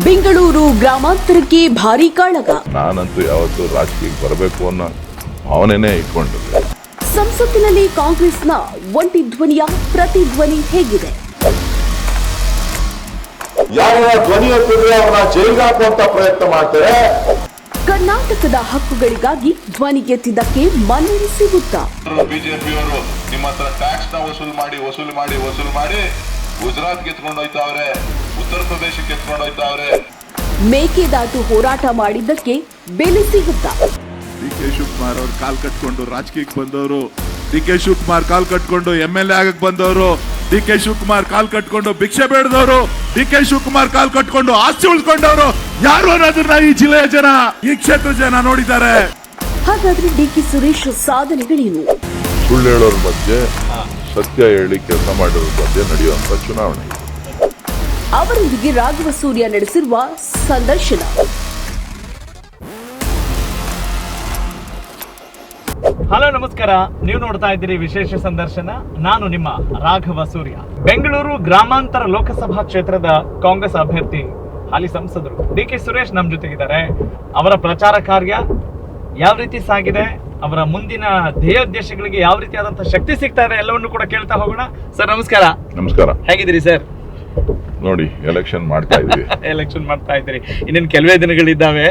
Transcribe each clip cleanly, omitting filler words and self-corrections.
ಬೆಂಗಳೂರು ಗ್ರಾಮಾಂತರಕ್ಕೆ ಭಾರೀ ಕಾಳಗ. ನಾನಂತೂ ಯಾವತ್ತೂ ರಾಜಕೀಯಕ್ಕೆ ಬರಬೇಕು ಅನ್ನೋ ಭಾವನೆನೇ ಇಟ್ಕೊಂಡಿದ್ದೆ. ಸಂಸತ್ತಿನಲ್ಲಿ ಕಾಂಗ್ರೆಸ್ನ ಒಂಟಿ ಧ್ವನಿಯ ಪ್ರತಿಧ್ವನಿ ಹೇಗಿದೆ? ಯಾರ ಧ್ವನಿ ಎತ್ತಿದ್ರೆ ಅವ್ರನ್ನ ಜೈಲಿಗೆ ಹಾಕುವಂತ ಪ್ರಯತ್ನ ಮಾಡ್ತಾರೆ. ಕರ್ನಾಟಕದ ಹಕ್ಕುಗಳಿಗಾಗಿ ಧ್ವನಿಗೆತ್ತಿದ್ದಕ್ಕೆ ಮನ್ನಣೆ ಸಿಗುತ್ತಾ? ಬಿಜೆಪಿಯವರು ನಿಮ್ಮ ಹತ್ರ ಟ್ಯಾಕ್ಸ್ ನ ವಸೂಲು ಮಾಡಿ ಗುಜರಾತ್ಗೆ ಎತ್ಕೊಂಡು ಹೋಯ್ತಾವ್ರೆ, ಉತ್ತರ ಪ್ರದೇಶಕ್ಕೆ ಎತ್ಕೊಂಡು ಹೋಯ್ತಾವ್ರೆ. ಮೇಕೆದಾಟು ಹೋರಾಟ ಮಾಡಿದ್ದಕ್ಕೆ ಬೆಲೆ ಸಿಗುತ್ತಾ? ಡಿ.ಕೆ. ಶಿವಕುಮಾರ್ ಅವ್ರು ಕಾಲ್ ಕಟ್ಕೊಂಡು ರಾಜಕೀಯಕ್ಕೆ ಬಂದವರು, ಡಿ.ಕೆ. ಶಿವಕುಮಾರ್ ಕಾಲ್ ಕಟ್ಕೊಂಡು MLA ಆಗಕ್ ಬಂದವರು, ಡಿ.ಕೆ. ಶಿವಕುಮಾರ್ ಕಾಲ್ ಕಟ್ಕೊಂಡು ಭಿಕ್ಷೆ ಬೇಡದವರು, ಡಿ.ಕೆ. ಶಿವಕುಮಾರ್ ಕಾಲ್ ಕಟ್ಕೊಂಡು ಆಸ್ತಿ ಉಳಿಸ್ಕೊಂಡವರು ಯಾರು ಅನ್ನೋದನ್ನ ಈ ಜಿಲ್ಲೆಯ ಜನ, ಈ ಕ್ಷೇತ್ರದ ಜನ ನೋಡಿದ್ದಾರೆ. ಹಾಗಾದ್ರೆ ಡಿ.ಕೆ. ಸುರೇಶ್ ಸಾಧನೆಗಳೇನು? ಸುಳ್ಳು ಹೇಳೋರ ಬಗ್ಗೆ, ಸತ್ಯ ಹೇಳಿ ಕೆಲಸ ಮಾಡೋರ ಬಗ್ಗೆ ನಡೆಯುವಂತ ಚುನಾವಣೆ. ಅವರೊಂದಿಗೆ ರಾಘವ ಸೂರ್ಯ ನಡೆಸಿರುವ ಸಂದರ್ಶನ. ಹಲೋ ನಮಸ್ಕಾರ, ನೀವು ನೋಡ್ತಾ ಇದ್ದೀರಿ ವಿಶೇಷ ಸಂದರ್ಶನ. ನಾನು ನಿಮ್ಮ ರಾಘವ ಸೂರ್ಯ. ಬೆಂಗಳೂರು ಗ್ರಾಮಾಂತರ ಲೋಕಸಭಾ ಕ್ಷೇತ್ರದ ಕಾಂಗ್ರೆಸ್ ಅಭ್ಯರ್ಥಿ ಹಾಲಿ ಸಂಸದರು ಡಿ.ಕೆ. ಸುರೇಶ್ ನಮ್ಮ ಜೊತೆಗಿದ್ದಾರೆ. ಅವರ ಪ್ರಚಾರ ಕಾರ್ಯ ಯಾವ ರೀತಿ ಸಾಗಿದೆ, ಅವರ ಮುಂದಿನ ಧ್ಯೇಯೋದ್ದೇಶಗಳಿಗೆ ಯಾವ ರೀತಿಯಾದಂತಹ ಶಕ್ತಿ ಸಿಗ್ತಾ ಇದೆ, ಎಲ್ಲವನ್ನು ಕೂಡ ಕೇಳ್ತಾ ಹೋಗೋಣ. ಸರ್ ನಮಸ್ಕಾರ. ನಮಸ್ಕಾರ. ಹೇಗಿದ್ದೀರಿ ಸರ್? ನೋಡಿ, ಎಲೆಕ್ಷನ್ ಮಾಡ್ತಾ ಇದ್ವಿ. ಎಲೆಕ್ಷನ್ ಮಾಡ್ತಾ ಇದ್ದೀರಿ, ಇನ್ನೇನು ಕೆಲವೇ ದಿನಗಳಿದ್ದಾವೆ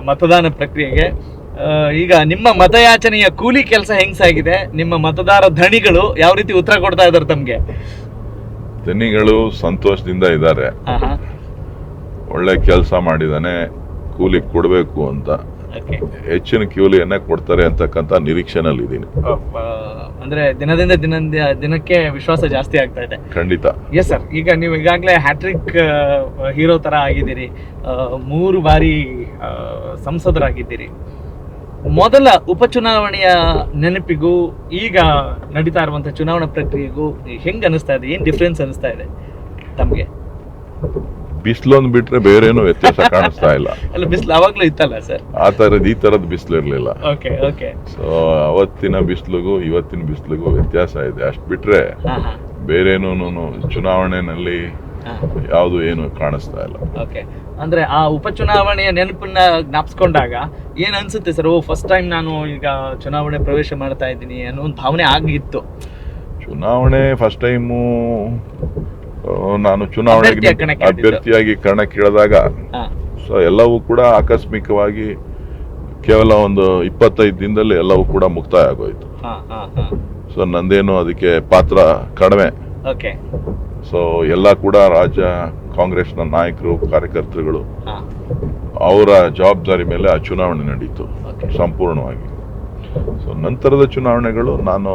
ಮತದಾನ ಪ್ರಕ್ರಿಯೆಗೆ. ಈಗ ನಿಮ್ಮ ಮತಯಾಚನೆಯ ಕೂಲಿ ಕೆಲಸ ಹೆಂಗ್ಸಾಗಿದೆ? ನಿಮ್ಮ ಮತದಾರ ಧಣಿಗಳು ಯಾವ ರೀತಿ ಉತ್ತರ ಕೊಡ್ತಾ ಇದಾರೆ ತಮ್ಗೆ? ಧನಿಗಳು ಸಂತೋಷದಿಂದ ಇದ್ದಾರೆ. ಒಳ್ಳೆ ಕೆಲಸ ಮಾಡಿದಾನೆ, ಕೂಲಿ ಕೊಡ್ಬೇಕು ಅಂತ, ಹೆಚ್ಚಿನ ಕೂಲಿಯನ್ನ ಕೊಡ್ತಾರೆ ಅಂತಕ್ಕಂಥ ನಿರೀಕ್ಷೆನಲ್ಲಿ ಇದ್ದೀನಿ. ಅಂದ್ರೆ ದಿನಕ್ಕೆ ವಿಶ್ವಾಸ ಜಾಸ್ತಿ ಆಗ್ತಾ ಇದೆ. ಖಂಡಿತ. Yes sir. ಈಗ ನೀವು ಈಗಾಗಲೇ ಹ್ಯಾಟ್ರಿಕ್ ಹೀರೋ ತರ ಆಗಿದ್ದೀರಿ, 3 ಬಾರಿ ಸಂಸದರಾಗಿದ್ದೀರಿ. ಮೊದಲ ಉಪಚುನಾವಣೆಯ ನೆನಪಿಗೂ ಈಗ ನಡೀತಾ ಇರುವಂತಹ ಚುನಾವಣಾ ಪ್ರಕ್ರಿಯೆಗೂ ಹೆಂಗ್ ಅನಿಸ್ತಾ ಇದೆ? ಏನ್ ಡಿಫ್ರೆನ್ಸ್ ಅನಿಸ್ತಾ ಇದೆ ತಮ್ಗೆ? ಬಿಸಿಲೊಂದು ಬಿಟ್ರೆ ಬೇರೇನು ವ್ಯತ್ಯಾಸ ಕಾಣಿಸ್ತಾ ಇಲ್ಲ. ಅಲ್ಲ, ಬಿಸಿಲು ಅವಾಗ್ಲೂ ಇತ್ತಲ್ಲ ಸರ್? ಈ ತರದ ಬಿಸಿಲು ಇರ್ಲಿಲ್ಲ. ಓಕೆ. ಸೊ ಅವತ್ತಿನ ಬಿಸಿಲಿಗೂ ಇವತ್ತಿನ ಬಿಸಿಲಿಗೂ ವ್ಯತ್ಯಾಸ ಇದೆ. ಅಷ್ಟು ಬಿಟ್ರೆ ಬೇರೇನೂ ಚುನಾವಣೆನಲ್ಲಿ ಯಾವುದು ಏನು ಕಾಣಿಸ್ತಾ ಇಲ್ಲ. ಓಕೆ. ಅಂದ್ರೆ ಆ ಉಪಚುನಾವಣೆಯ ನೆನಪನ್ನ ಜ್ಞಾಪಿಸ್ಕೊಂಡಾಗ ಏನ್ ಅನ್ಸುತ್ತೆ ಸರ್? ಫಸ್ಟ್ ಟೈಮ್ ನಾನು ಈಗ ಚುನಾವಣೆ ಪ್ರವೇಶ ಮಾಡ್ತಾ ಇದ್ದೀನಿ ಅನ್ನೋ ಒಂದು ಭಾವನೆ ಆಗಿತ್ತು. ಚುನಾವಣೆ ಫಸ್ಟ್ ಟೈಮು ನಾನು ಚುನಾವಣೆಗೆ ಅಭ್ಯರ್ಥಿಯಾಗಿ ಕಣಕ್ಕಿಳಿದಾಗ ಸೊ ಎಲ್ಲವೂ ಕೂಡ ಆಕಸ್ಮಿಕವಾಗಿ ಕೇವಲ ಒಂದು 25 ದಿನದಲ್ಲಿ ಎಲ್ಲವೂ ಕೂಡ ಮುಕ್ತಾಯ ಆಗೋಯ್ತು. ಸೊ ನಂದೇನು ಅದಕ್ಕೆ ಪಾತ್ರ ಕಡಿಮೆ. ಸೊ ಎಲ್ಲ ಕೂಡ ರಾಜ್ಯ ಕಾಂಗ್ರೆಸ್ನ ನಾಯಕರು, ಕಾರ್ಯಕರ್ತರುಗಳು ಅವರ ಜವಾಬ್ದಾರಿ ಮೇಲೆ ಆ ಚುನಾವಣೆ ನಡೀತು ಸಂಪೂರ್ಣವಾಗಿ. ಸೊ ನಂತರದ ಚುನಾವಣೆಗಳು ನಾನು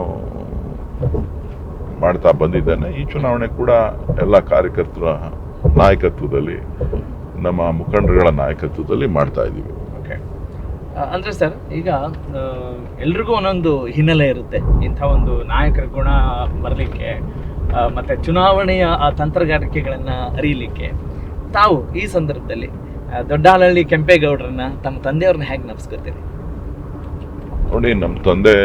ಮಾಡ್ತಾ ಬಂದಿದ್ದೇನೆ. ಈ ಚುನಾವಣೆ ಕೂಡ ಎಲ್ಲ ಕಾರ್ಯಕರ್ತರ ನಾಯಕತ್ವದಲ್ಲಿ, ನಮ್ಮ ಮುಖಂಡರುಗಳ ನಾಯಕತ್ವದಲ್ಲಿ ಮಾಡ್ತಾ ಇದ್ದೀವಿ. ಅಂದ್ರೆ ಸರ್, ಈಗ ಎಲ್ರಿಗೂ ಒಂದೊಂದು ಹಿನ್ನೆಲೆ ಇರುತ್ತೆ ಇಂಥ ಒಂದು ನಾಯಕರ ಗುಣ ಬರಲಿಕ್ಕೆ, ಮತ್ತೆ ಚುನಾವಣೆಯ ಆ ತಂತ್ರಗಾರಿಕೆಗಳನ್ನ ಅರಿಯಲಿಕ್ಕೆ. ತಾವು ಈ ಸಂದರ್ಭದಲ್ಲಿ ದೊಡ್ಡಾಲಹಳ್ಳಿ ಕೆಂಪೇಗೌಡರನ್ನ, ತಮ್ಮ ತಂದೆಯವ್ರನ್ನ ಹೇಗೆ ನೆನಪಿಸ್ಕೊತೀರಿ? ನೋಡಿ, ನಮ್ಮ ತಂದೆ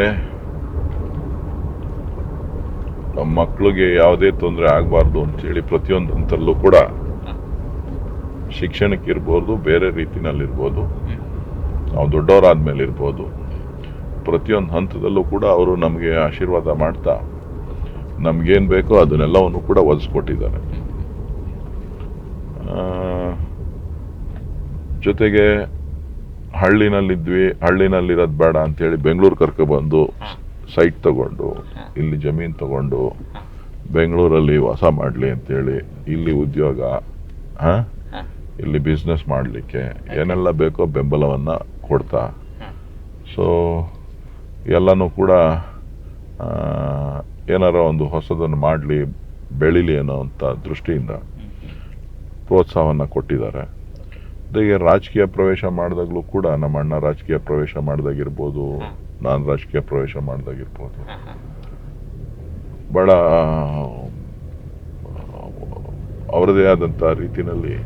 ನಮ್ಮ ಮಕ್ಕಳಿಗೆ ಯಾವುದೇ ತೊಂದರೆ ಆಗಬಾರ್ದು ಅಂತೇಳಿ ಪ್ರತಿಯೊಂದು ಹಂತದಲ್ಲೂ ಕೂಡ, ಶಿಕ್ಷಣಕ್ಕೆ ಇರ್ಬೋದು, ಬೇರೆ ರೀತಿನಲ್ಲಿರ್ಬೋದು, ನಾವು ದೊಡ್ಡವರಾದ್ಮೇಲೆ ಇರ್ಬೋದು, ಪ್ರತಿಯೊಂದು ಹಂತದಲ್ಲೂ ಕೂಡ ಅವರು ನಮಗೆ ಆಶೀರ್ವಾದ ಮಾಡ್ತಾ ನಮ್ಗೇನು ಬೇಕೋ ಅದನ್ನೆಲ್ಲವನ್ನು ಕೂಡ ಒದಗಿಸ್ಕೊಟ್ಟಿದ್ದಾರೆ. ಜೊತೆಗೆ ಹಳ್ಳಿನಲ್ಲಿರೋದು ಬೇಡ ಅಂತೇಳಿ ಬೆಂಗಳೂರು ಕರ್ಕೊಬಂದು ಸೈಟ್ ತಗೊಂಡು, ಇಲ್ಲಿ ಜಮೀನು ತಗೊಂಡು ಬೆಂಗಳೂರಲ್ಲಿ ವಾಸ ಮಾಡಲಿ ಅಂತೇಳಿ, ಇಲ್ಲಿ ಉದ್ಯೋಗ, ಇಲ್ಲಿ ಬಿಸ್ನೆಸ್ ಮಾಡಲಿಕ್ಕೆ ಏನೆಲ್ಲ ಬೇಕೋ ಬೆಂಬಲವನ್ನು ಕೊಡ್ತಾ, ಸೊ ಎಲ್ಲನೂ ಕೂಡ ಏನಾರ ಒಂದು ಹೊಸದನ್ನು ಮಾಡಲಿ, ಬೆಳೀಲಿ ಅನ್ನೋವಂಥ ದೃಷ್ಟಿಯಿಂದ ಪ್ರೋತ್ಸಾಹವನ್ನು ಕೊಟ್ಟಿದ್ದಾರೆ. ಜೊತೆಗೆ ರಾಜಕೀಯ ಪ್ರವೇಶ ಮಾಡಿದಾಗಲೂ ಕೂಡ, ನಮ್ಮ ಅಣ್ಣ ರಾಜಕೀಯ ಪ್ರವೇಶ ಮಾಡಿದಾಗಿರ್ಬೋದು, ನಾನು ರಾಜಕೀಯ ಪ್ರವೇಶ ಮಾಡಿದಾಗಿರ್ಬೋದು, ಭಾಳ ಅವರದೇ ಆದಂಥ ರೀತಿಯಲ್ಲಿ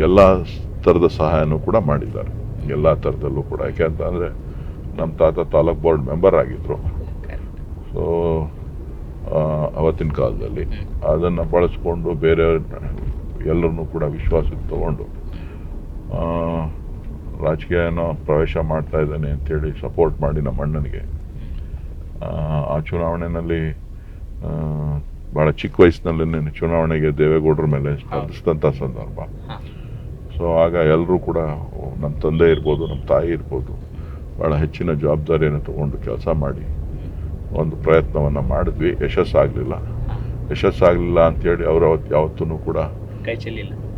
ಎಲ್ಲ ಥರದ ಸಹಾಯನೂ ಕೂಡ ಮಾಡಿದ್ದಾರೆ, ಎಲ್ಲ ಥರದಲ್ಲೂ ಕೂಡ. ಯಾಕೆ ಅಂತ ಅಂದರೆ ನಮ್ಮ ತಾತ ತಾಲೂಕ್ ಬೋರ್ಡ್ ಮೆಂಬರ್ ಆಗಿದ್ರು. ಸೊ ಅವತ್ತಿನ ಕಾಲದಲ್ಲಿ ಅದನ್ನು ಬಳಸ್ಕೊಂಡು ಬೇರೆ ಎಲ್ಲರನ್ನೂ ಕೂಡ ವಿಶ್ವಾಸಕ್ಕೆ ತಗೊಂಡು ರಾಜಕೀಯನ ಪ್ರವೇಶ ಮಾಡ್ತಾ ಇದ್ದಾನೆ ಅಂತೇಳಿ ಸಪೋರ್ಟ್ ಮಾಡಿ ನಮ್ಮ ಅಣ್ಣನಿಗೆ ಆ ಚುನಾವಣೆಯಲ್ಲಿ ಭಾಳ ಚಿಕ್ಕ ವಯಸ್ಸಿನಲ್ಲಿ ಚುನಾವಣೆಗೆ ದೇವೇಗೌಡರ ಮೇಲೆ ಸ್ಪರ್ಧಿಸಿದಂಥ ಸಂದರ್ಭ. ಸೊ ಆಗ ಎಲ್ಲರೂ ಕೂಡ ನಮ್ಮ ತಂದೆ ಇರ್ಬೋದು, ನಮ್ಮ ತಾಯಿ ಇರ್ಬೋದು, ಭಾಳ ಹೆಚ್ಚಿನ ಜವಾಬ್ದಾರಿಯನ್ನು ತಗೊಂಡು ಕೆಲಸ ಮಾಡಿ ಒಂದು ಪ್ರಯತ್ನವನ್ನು ಮಾಡಿದ್ವಿ. ಯಶಸ್ಸಾಗಲಿಲ್ಲ ಅಂಥೇಳಿ ಅವರು ಯಾವತ್ತೂ ಕೂಡ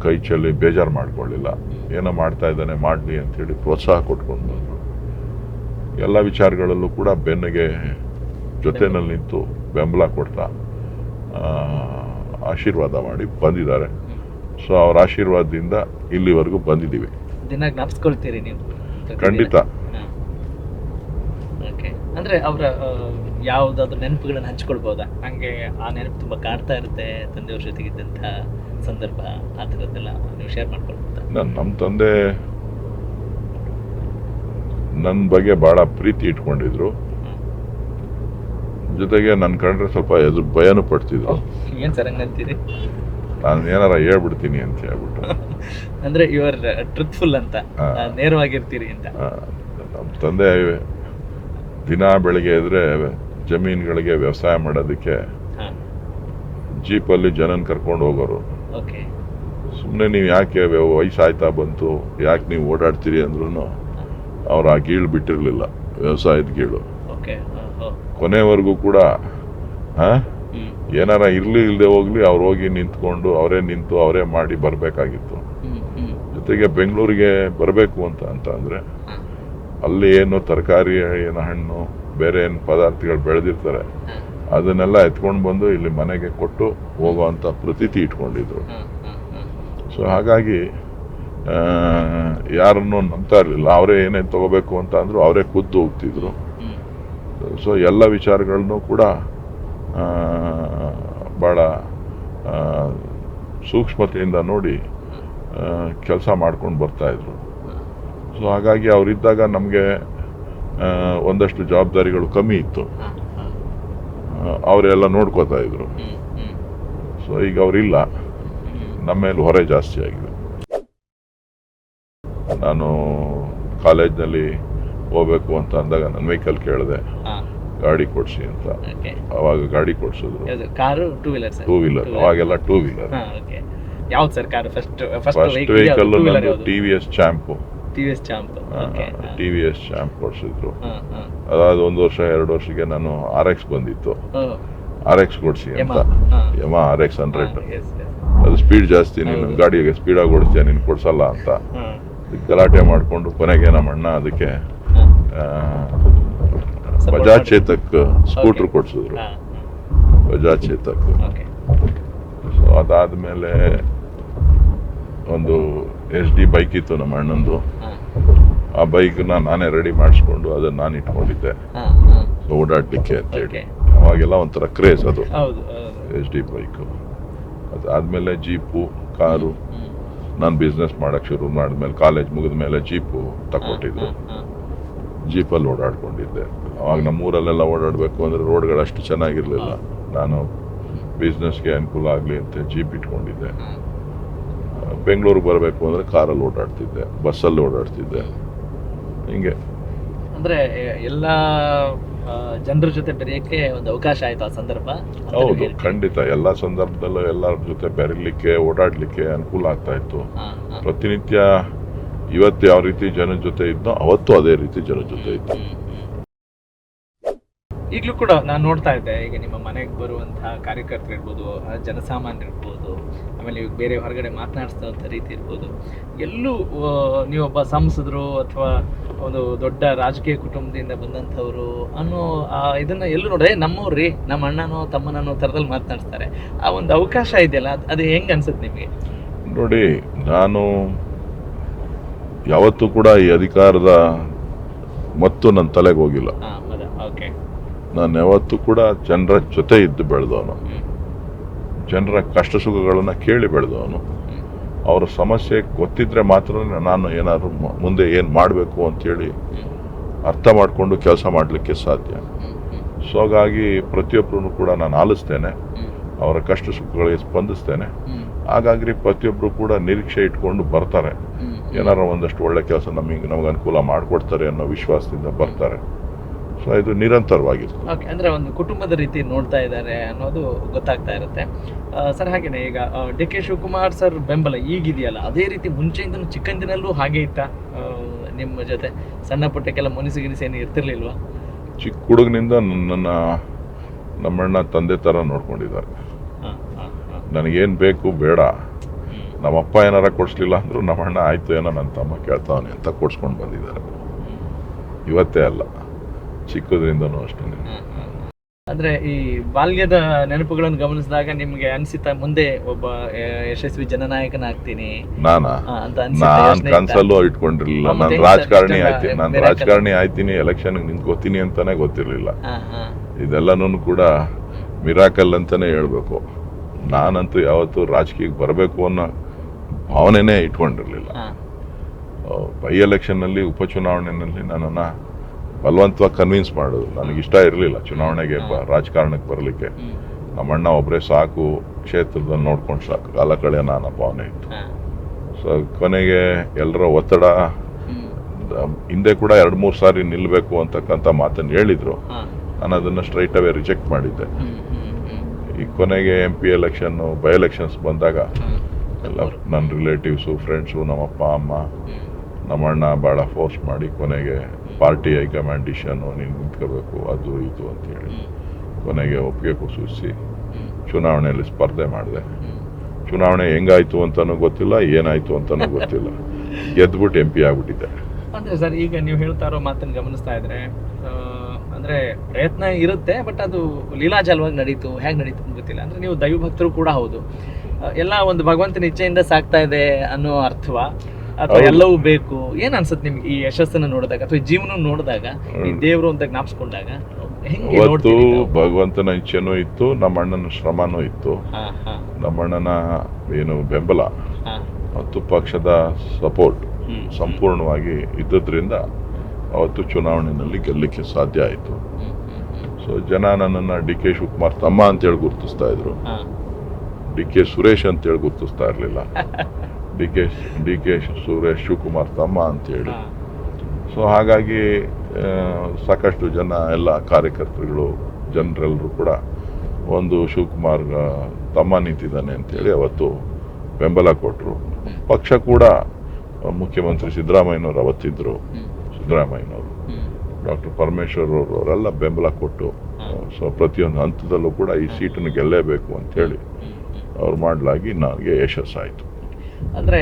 ಕೈ ಚೆಲ್ಲಿ ಬೇಜಾರು ಮಾಡ್ಕೊಳ್ಳಿಲ್ಲ. ಏನೋ ಮಾಡ್ತಾ ಇದ್ದಾನೆ ಮಾಡಲಿ ಅಂಥೇಳಿ ಪ್ರೋತ್ಸಾಹ ಕೊಟ್ಕೊಂಡು ಬಂದರು. ಎಲ್ಲ ವಿಚಾರಗಳಲ್ಲೂ ಕೂಡ ಬೆನ್ನಿಗೆ ಜೊತೆನಲ್ಲಿ ನಿಂತು ಬೆಂಬಲ ಕೊಡ್ತಾ ಆಶೀರ್ವಾದ ಮಾಡಿ ಬಂದಿದ್ದಾರೆ. ಸೊ ಅವ್ರ ಆಶೀರ್ವಾದದಿಂದ ಇಲ್ಲಿವರೆಗೂ ಬಂದಿದ್ದೀವಿ. ದಿನ ಜ್ಞಾಪಿಸ್ಕೊಳ್ತೀರಿ ನೀವು? ಖಂಡಿತ. ಅಂದ್ರೆ ಅವರ ಯಾವ್ದಾದ್ರು ನೆನಪುಗಳನ್ನ ಹಂಚ್ಕೊಳ್ಬೋದಾ? ಹಂಗೆ ಆ ನೆನಪು ತುಂಬಾ ಕಾಡ್ತಾ ಇರುತ್ತೆ, ತಂದೆಯವ್ರ ಜೊತೆಗಿದ್ದಂಥ ಸಂದರ್ಭ, ಆ ಥರದ್ದೆಲ್ಲ ನೀವು ಶೇರ್ ಮಾಡ್ಕೊಳ್ಬೋದಾ? ನಮ್ಮ ತಂದೆ ನನ್ನ ಬಗ್ಗೆ ಭಾಳ ಪ್ರೀತಿ ಇಟ್ಕೊಂಡಿದ್ರು. ಜೊತೆಗೆ ನನ್ನ ಕಂಡ್ರೆ ಸ್ವಲ್ಪ ಭಯನೂ ಪಡ್ತಿದ್ರು. ಏನ್ ಸರ್ ಹಂಗಂತೀರಿ? ನಾನು ಏನಾರ ಹೇಳ್ಬಿಡ್ತೀನಿ ಅಂತ ಹೇಳ್ಬಿಟ್ಟು. ಅಂದ್ರೆ ಯುವರ್ ಟ್ರೂತ್ಫುಲ್ ಅಂತ, ನೇರವಾಗಿರ್ತೀರಿ ಅಂತ. ನಮ್ಮ ತಂದೆ ದಿನ ಬೆಳಿಗ್ಗೆ ಇದ್ರೆ ಜಮೀನುಗಳಿಗೆ ವ್ಯವಸಾಯ ಮಾಡೋದಕ್ಕೆ ಜೀಪಲ್ಲಿ ಜನನ್ ಕರ್ಕೊಂಡು ಹೋಗೋರು. ಸುಮ್ಮನೆ ನೀವು ಯಾಕೆ ವಯಸ್ಸಾಯ್ತಾ ಬಂತು, ಯಾಕೆ ನೀವು ಓಡಾಡ್ತೀರಿ ಅಂದ್ರೂ ಅವ್ರು ಆ ಗೀಳು ಬಿಟ್ಟಿರಲಿಲ್ಲ, ವ್ಯವಸಾಯದ ಗೀಳು. ಕೊನೆವರೆಗೂ ಕೂಡ ಏನಾರ ಇರ್ಲಿ ಇಲ್ಲದೆ ಹೋಗ್ಲಿ ಅವ್ರು ಹೋಗಿ ನಿಂತ್ಕೊಂಡು ಅವರೇ ನಿಂತು ಅವರೇ ಮಾಡಿ ಬರಬೇಕಾಗಿತ್ತು. ಜೊತೆಗೆ ಬೆಂಗಳೂರಿಗೆ ಬರಬೇಕು ಅಂತ ಅಂದ್ರೆ ಅಲ್ಲಿ ಏನು ತರಕಾರಿ, ಏನು ಹಣ್ಣು, ಬೇರೆ ಏನು ಪದಾರ್ಥಗಳು ಬೆಳೆದಿರ್ತಾರೆ ಅದನ್ನೆಲ್ಲ ಎತ್ಕೊಂಡು ಬಂದು ಇಲ್ಲಿ ಮನೆಗೆ ಕೊಟ್ಟು ಹೋಗುವಂಥ ಪ್ರತೀತಿ ಇಟ್ಕೊಂಡಿದ್ರು. ಸೊ ಹಾಗಾಗಿ ಯಾರನ್ನು ನಂಬ್ತಾ ಇರಲಿಲ್ಲ. ಅವರೇ ಏನೇನು ತಗೋಬೇಕು ಅಂತ ಅಂದ್ರು ಅವರೇ ಖುದ್ದು ಹೋಗ್ತಿದ್ರು. ಸೊ ಎಲ್ಲ ವಿಚಾರಗಳನ್ನು ಕೂಡ ಭಾಳ ಸೂಕ್ಷ್ಮತೆಯಿಂದ ನೋಡಿ ಕೆಲಸ ಮಾಡ್ಕೊಂಡು ಬರ್ತಾಯಿದ್ರು. ಸೊ ಹಾಗಾಗಿ ಅವರಿದ್ದಾಗ ನಮಗೆ ಒಂದಷ್ಟು ಜವಾಬ್ದಾರಿಗಳು ಕಮ್ಮಿ ಇತ್ತು, ಅವರೆಲ್ಲ ನೋಡ್ಕೋತಾ ಇದ್ರು. ಸೊ ಈಗ ಅವರಿಲ್ಲ, ನಮ್ಮ ಮೇಲೆ ಹೊರೆ ಜಾಸ್ತಿ ಆಗಿದೆ. ನಾನು ಕಾಲೇಜ್ನಲ್ಲಿ ಹೋಗ್ಬೇಕು ಅಂತ ಅಂದಾಗ ನನ್ನ ವೆಹಿಕಲ್ ಕೇಳಿದೆ, ಗಾಡಿ ಕೊಡ್ಸಿ ಅಂತ. ಅವಾಗ ಗಾಡಿ ಕೊಡ್ಸಿದ್ರು. Two wheeler. ಅವಾಗೆಲ್ಲ ಟೂ ವೀಲರ್. ಫಸ್ಟ್ ವೆಹಿಕಲ್ ನಂದು TVS ಚಾಂಪು ಕೊಡ್ಸಿದ್ರು. ಅದಾದ 1 ವರ್ಷ 2 ವರ್ಷಕ್ಕೆ ನಾನು RX ಬಂದಿತ್ತು, RX ಕೊಡ್ಸಿ ಅಂತ. ಯಮ RX 100. ಅದು ಸ್ಪೀಡ್ ಜಾಸ್ತಿ, ನೀನು ಗಾಡಿಗೆ ಸ್ಪೀಡಾಗಿ ಓಡಿಸ್ತೀಯ, ನೀನು ಕೊಡ್ಸಲ್ಲ ಅಂತ ಗಲಾಟೆ ಮಾಡಿಕೊಂಡು ಕೊನೆಗೆ ನಮ್ಮ ಅಣ್ಣ ಅದಕ್ಕೆ ಬಜಾಜ್ ಚೇತಕ್ ಸ್ಕೂಟರ್ ಕೊಡ್ಸಿದ್ರು, ಬಜಾಜ್ ಚೇತಕ್. ಸೊ ಅದಾದ್ಮೇಲೆ ಒಂದು SD ಬೈಕ್ ಇತ್ತು ನಮ್ಮ ಅಣ್ಣಂದು. ಆ ಬೈಕ್ನ ನಾನೇ ರೆಡಿ ಮಾಡಿಸ್ಕೊಂಡು ಅದನ್ನ ನಾನು ಇಟ್ಕೊಂಡಿದ್ದೆ ಓಡಾಡ್ಲಿಕ್ಕೆ ಅಂತೇಳಿ. ಅವಾಗೆಲ್ಲ ಒಂಥರ ಕ್ರೇಜ್ ಅದು SD ಬೈಕು. ಅದಾದ್ಮೇಲೆ ಜೀಪು, ಕಾರು. ನಾನು ಬಿಸ್ನೆಸ್ ಮಾಡಕ್ ಶುರು ಮಾಡಿದ್ಮೇಲೆ, ಕಾಲೇಜ್ ಮುಗಿದ ಮೇಲೆ ಜೀಪು ತಗೊಟ್ಟಿದ್ರು. ಜೀಪಲ್ಲಿ ಓಡಾಡ್ಕೊಂಡಿದ್ದೆ. ಅವಾಗ ನಮ್ಮೂರಲ್ಲೆಲ್ಲ ಓಡಾಡಬೇಕು ಅಂದರೆ ರೋಡ್ಗಳು ಅಷ್ಟು ಚೆನ್ನಾಗಿರಲಿಲ್ಲ. ನಾನು ಬಿಸ್ನೆಸ್ಗೆ ಅನುಕೂಲ ಆಗಲಿ ಅಂತ ಜೀಪ್ ಇಟ್ಕೊಂಡಿದ್ದೆ. ಬೆಂಗಳೂರಿಗೆ ಬರಬೇಕು ಅಂದರೆ ಕಾರಲ್ಲಿ ಓಡಾಡ್ತಿದ್ದೆ, ಬಸ್ಸಲ್ಲಿ ಓಡಾಡ್ತಿದ್ದೆ. ಹಿಂಗೆ ಅಂದರೆ ಎಲ್ಲ ಜನರ ಜೊತೆ ಬೆರೆಯೋಕ್ಕೆ ಒಂದು ಅವಕಾಶ ಆಯಿತು ಆ ಸಂದರ್ಭ. ಹೌದು, ಖಂಡಿತ. ಎಲ್ಲ ಸಂದರ್ಭದಲ್ಲೂ ಎಲ್ಲರ ಜೊತೆ ಬೆರೀಲಿಕ್ಕೆ, ಓಡಾಡಲಿಕ್ಕೆ ಅನುಕೂಲ ಆಗ್ತಾ ಇತ್ತು. ಪ್ರತಿನಿತ್ಯ ಇವತ್ತು ಯಾವ ರೀತಿ ಜನರ ಜೊತೆ ಇದ್ದೋ ಅವತ್ತು ಅದೇ ರೀತಿ ಜನರ ಜೊತೆ ಇತ್ತು. ಈಗಲೂ ಕೂಡ ನಾನು ನೋಡ್ತಾ ಇದ್ದೆ, ಈಗ ನಿಮ್ಮ ಮನೆಗೆ ಬರುವಂತಹ ಕಾರ್ಯಕರ್ತರು ಇರ್ಬೋದು, ಜನಸಾಮಾನ್ಯರು ಇರ್ಬೋದು, ಆಮೇಲೆ ಈಗ ಬೇರೆ ಹೊರಗಡೆ ಮಾತನಾಡಿಸ್ತಂಥ ರೀತಿ ಇರ್ಬೋದು, ಎಲ್ಲೂ ನೀವೊಬ್ಬ ಸಂಸದರು ಅಥವಾ ಒಂದು ದೊಡ್ಡ ರಾಜಕೀಯ ಕುಟುಂಬದಿಂದ ಬಂದಂಥವ್ರು ಅನ್ನೋ ಇದನ್ನ ಎಲ್ಲೂ ನೋಡ್ರೆ ನಮ್ಮವ್ರಿ, ನಮ್ಮ ಅಣ್ಣನೋ ತಮ್ಮನೋ ಥರದಲ್ಲಿ ಮಾತನಾಡ್ತಾರೆ. ಆ ಒಂದು ಅವಕಾಶ ಇದೆಯಲ್ಲ, ಅದು ಹೆಂಗೆ ಅನ್ಸುತ್ತೆ ನಿಮಗೆ? ನೋಡಿ, ನಾನು ಯಾವತ್ತೂ ಕೂಡ ಈ ಅಧಿಕಾರದ ಮತ್ತು ನನ್ನ ತಲೆಗೆ ಹೋಗಿಲ್ಲ. ನಾನು ಯಾವತ್ತೂ ಕೂಡ ಜನರ ಜೊತೆ ಇದ್ದು ಬೆಳೆದವನು, ಜನರ ಕಷ್ಟ ಸುಖಗಳನ್ನು ಕೇಳಿ ಬೆಳೆದವನು. ಅವರ ಸಮಸ್ಯೆ ಗೊತ್ತಿದ್ರೆ ಮಾತ್ರ ನಾನು ಏನಾದ್ರು ಮುಂದೆ ಏನು ಮಾಡಬೇಕು ಅಂತೇಳಿ ಅರ್ಥ ಮಾಡಿಕೊಂಡು ಕೆಲಸ ಮಾಡಲಿಕ್ಕೆ ಸಾಧ್ಯ. ಸೊ ಹಾಗಾಗಿ ಪ್ರತಿಯೊಬ್ಬರೂ ಕೂಡ ನಾನು ಆಲಿಸ್ತೇನೆ, ಅವರ ಕಷ್ಟ ಸುಖಗಳಿಗೆ ಸ್ಪಂದಿಸ್ತೇನೆ. ಹಾಗಾಗಿ ಪ್ರತಿಯೊಬ್ಬರು ಕೂಡ ನಿರೀಕ್ಷೆ ಇಟ್ಕೊಂಡು ಬರ್ತಾರೆ. ಏನಾರ ಒಂದಷ್ಟು ಒಳ್ಳೆ ಕೆಲಸ ನಮಗೆ ಅನುಕೂಲ ಮಾಡಿಕೊಡ್ತಾರೆ ಅನ್ನೋ ವಿಶ್ವಾಸದಿಂದ ಬರ್ತಾರೆ. ಸೊ ಇದು ನಿರಂತರವಾಗಿದೆ. ಓಕೆ, ಅಂದರೆ ಒಂದು ಕುಟುಂಬದ ರೀತಿ ನೋಡ್ತಾ ಇದ್ದಾರೆ ಅನ್ನೋದು ಗೊತ್ತಾಗ್ತಾ ಇರುತ್ತೆ. ಸರ್ ಹಾಗೇನೆ ಈಗ ಡಿ ಕೆ ಶಿವಕುಮಾರ್ ಸರ್ ಬೆಂಬಲ ಈಗಿದೆಯಲ್ಲ, ಅದೇ ರೀತಿ ಮುಂಚೆಯಿಂದಲೂ ಚಿಕ್ಕಂದಿನಲ್ಲೂ ಹಾಗೆ ಇತ್ತಾ ನಿಮ್ಮ ಜೊತೆ? ಸಣ್ಣ ಪುಟ್ಟಕ್ಕೆಲ್ಲ ಮುನಿಸಿಗಿನಿಸಿ ಏನು ಇರ್ತಿರ್ಲಿಲ್ವಾ? ಚಿಕ್ಕ ಹುಡುಗನಿಂದ ನಮ್ಮಣ್ಣ ತಂದೆ ಥರ ನೋಡ್ಕೊಂಡಿದ್ದಾರೆ. ನನಗೇನು ಬೇಕು ಬೇಡ, ನಮ್ಮಪ್ಪ ಏನಾರ ಕೊಡಿಸ್ಲಿಲ್ಲ ಅಂದರೂ ನಮ್ಮಣ್ಣ ಆಯಿತು ಏನೋ ನನ್ನ ತಮ್ಮ ಕೇಳ್ತಾವನೆ ಅಂತ ಕೊಡ್ಸ್ಕೊಂಡು ಬಂದಿದ್ದಾರೆ. ಇವತ್ತೇ ಅಲ್ಲ, ಚಿಕ್ಕದ್ರಿಂದನೂ ಅಷ್ಟೇ. ಅಂದ್ರೆ ಈ ಬಾಲ್ಯದ ನೆನಪುಗಳನ್ನು ಗಮನಿಸಿದಾಗ ನಿಮ್ಗೆ ಅನ್ಸಿತಾ ಮುಂದೆ ಒಬ್ಬ ಯಶಸ್ವಿ ಜನನಾಯಕನಾಗ್ತೀನಿ ನಾನ್ ಕನ್ಸಲ್ಲೂ ಇಟ್ಕೊಂಡಿರ್ಲಿಲ್ಲ. ನಾನು ರಾಜಕಾರಣಿ ಆಯ್ತೀನಿ, ಎಲೆಕ್ಷನ್ ನಿಂತ್ಕೋತೀನಿ ಅಂತಾನೆ ಗೊತ್ತಿರ್ಲಿಲ್ಲ. ಇದೆಲ್ಲನೂ ಕೂಡ ಮಿರಾಕಲ್ ಅಂತಾನೆ ಹೇಳ್ಬೇಕು. ನಾನಂತೂ ಯಾವತ್ತೂ ರಾಜಕೀಯಕ್ಕೆ ಬರಬೇಕು ಅನ್ನೋ ಭಾವನೆನೇ ಇಟ್ಕೊಂಡಿರ್ಲಿಲ್ಲ. ಬೈ ಎಲೆಕ್ಷನ್ನಲ್ಲಿ, ಉಪಚುನಾವಣೆಯಲ್ಲಿ ನನ್ನನ್ನು ಬಲವಂತವಾಗಿ ಕನ್ವಿನ್ಸ್ ಮಾಡೋದು ನನಗಿಷ್ಟ ಇರಲಿಲ್ಲ. ಚುನಾವಣೆಗೆ ರಾಜಕಾರಣಕ್ಕೆ ಬರಲಿಕ್ಕೆ ನಮ್ಮಣ್ಣ ಒಬ್ಬರೇ ಸಾಕು, ಕ್ಷೇತ್ರದಲ್ಲಿ ನೋಡ್ಕೊಂಡು ಸಾಕು, ಕಾಲ ಕಳೆಯೋಣ ಅನ್ನೋ ಭಾವನೆ ಇತ್ತು. ಸೊ ಕೊನೆಗೆ ಎಲ್ಲರ ಒತ್ತಡ, ಹಿಂದೆ ಕೂಡ 2-3 ಸಾರಿ ನಿಲ್ಲಬೇಕು ಅಂತಕ್ಕಂಥ ಮಾತನ್ನು ಹೇಳಿದ್ರು. ನಾನು ಅದನ್ನು ಸ್ಟ್ರೈಟ್ ಅವೇ ರಿಜೆಕ್ಟ್ ಮಾಡಿದ್ದೆ. ಈ ಕೊನೆಗೆ MP ಎಲೆಕ್ಷನ್ನು, ಬೈ ಎಲೆಕ್ಷನ್ಸ್ ಬಂದಾಗ ಎಲ್ಲ ನನ್ನ ರಿಲೇಟಿವ್ಸು, ಫ್ರೆಂಡ್ಸು, ನಮ್ಮಪ್ಪ ಅಮ್ಮ, ನಮ್ಮಣ್ಣ ಭಾಳ ಫೋರ್ಸ್ ಮಾಡಿ ಕೊನೆಗೆ ಪಾರ್ಟಿ ಹೈಕಮಾಂಡ್ ಡಿಸಿಷನ್ನು, ನೀನು ನಿಂತ್ಕೋಬೇಕು ಅದು ಇದು ಅಂತೇಳಿ ಕೊನೆಗೆ ಒಪ್ಪಿಗೆ ಸೂಚಿಸಿ ಚುನಾವಣೆಯಲ್ಲಿ ಸ್ಪರ್ಧೆ ಮಾಡಿದೆ. ಚುನಾವಣೆ ಹೆಂಗಾಯ್ತು ಅಂತಲೂ ಗೊತ್ತಿಲ್ಲ, ಏನಾಯ್ತು ಅಂತಲೂ ಗೊತ್ತಿಲ್ಲ, ಗೆದ್ಬಿಟ್ಟು MP ಆಗ್ಬಿಟ್ಟಿದ್ದೆ. ಅಂದರೆ ಸರ್ ಈಗ ನೀವು ಹೇಳ್ತಾ ಇರೋ ಮಾತನ್ನು ಗಮನಿಸ್ತಾ ಇದ್ರೆ ಅಂದರೆ ಪ್ರಯತ್ನ ಇರುತ್ತೆ, ಬಟ್ ಅದು ಲೀಲಾಜಲವಾಗಿ ನಡೀತು, ಹೇಗೆ ನಡೀತು ಅಂತ ಗೊತ್ತಿಲ್ಲ. ಅಂದರೆ ನೀವು ದೈವಭಕ್ತರು ಕೂಡ ಹೌದು. ಎಲ್ಲ ಒಂದು ಭಗವಂತನ ಇಚ್ಛೆಯಿಂದ ಸಾಕ್ತಾ ಇದೆ ಅನ್ನೋ ಅರ್ಥವಾ, ಅಥವಾ ಎಲ್ಲವೂ ಬೇಕು? ಏನ್ ಅನ್ಸುತ್ತೆ ನಿಮ್ಗೆ ಈ ಯಶಸ್ಸನ್ನು ನೋಡಿದಾಗ, ಅಥವಾ ಜೀವನ ನೋಡಿದಾಗ, ಈ ದೇವರು ಅಂತ ಜ್ಞಾಪಿಸ್ಕೊಂಡಾಗ? ಇವತ್ತು ಭಗವಂತನ ಇಚ್ಛೆನೂ ಇತ್ತು, ನಮ್ಮ ಅಣ್ಣನ ಶ್ರಮನೂ ಇತ್ತು, ನಮ್ಮಣ್ಣನ ಏನು ಬೆಂಬಲ ಮತ್ತು ಪಕ್ಷದ ಸಪೋರ್ಟ್ ಸಂಪೂರ್ಣವಾಗಿ ಇದ್ದದ್ರಿಂದ ಅವತ್ತು ಚುನಾವಣೆಯಲ್ಲಿ ಗೆಲ್ಲಲಿಕ್ಕೆ ಸಾಧ್ಯ ಆಯಿತು. ಸೊ ಜನ ನನ್ನನ್ನು DK ಶಿವಕುಮಾರ್ ತಮ್ಮ ಅಂತೇಳಿ ಗುರುತಿಸ್ತಾ ಇದ್ರು, DK ಸುರೇಶ್ ಅಂತೇಳಿ ಗುರುತಿಸ್ತಾ ಇರಲಿಲ್ಲ. DK ಸುರೇಶ್ ಶಿವಕುಮಾರ್ ತಮ್ಮ ಅಂತೇಳಿ. ಸೊ ಹಾಗಾಗಿ ಸಾಕಷ್ಟು ಜನ, ಎಲ್ಲ ಕಾರ್ಯಕರ್ತರುಗಳು, ಜನರೆಲ್ಲರೂ ಕೂಡ ಒಂದು ಶಿವಕುಮಾರ್ ತಮ್ಮ ನಿಂತಿದ್ದಾನೆ ಅಂತೇಳಿ ಅವತ್ತು ಬೆಂಬಲ ಕೊಟ್ಟರು. ಪಕ್ಷ ಕೂಡ ಮುಖ್ಯಮಂತ್ರಿ ಸಿದ್ದರಾಮಯ್ಯನವರು ಅವತ್ತಿದ್ದರು, ಸಿದ್ದರಾಮಯ್ಯನವರು, ಡಾಕ್ಟರ್ ಪರಮೇಶ್ವರ್ ಅವರೆಲ್ಲ ಬೆಂಬಲ ಕೊಟ್ಟು, ಸೊ ಪ್ರತಿಯೊಂದು ಹಂತದಲ್ಲೂ ಕೂಡ ಈ ಸೀಟನ್ನು ಗೆಲ್ಲೇಬೇಕು ಅಂತೇಳಿ ಅವ್ರು ಮಾಡಲಾಗಿ ನನಗೆ ಯಶಸ್ಸಾಯಿತು. ಅಂದರೆ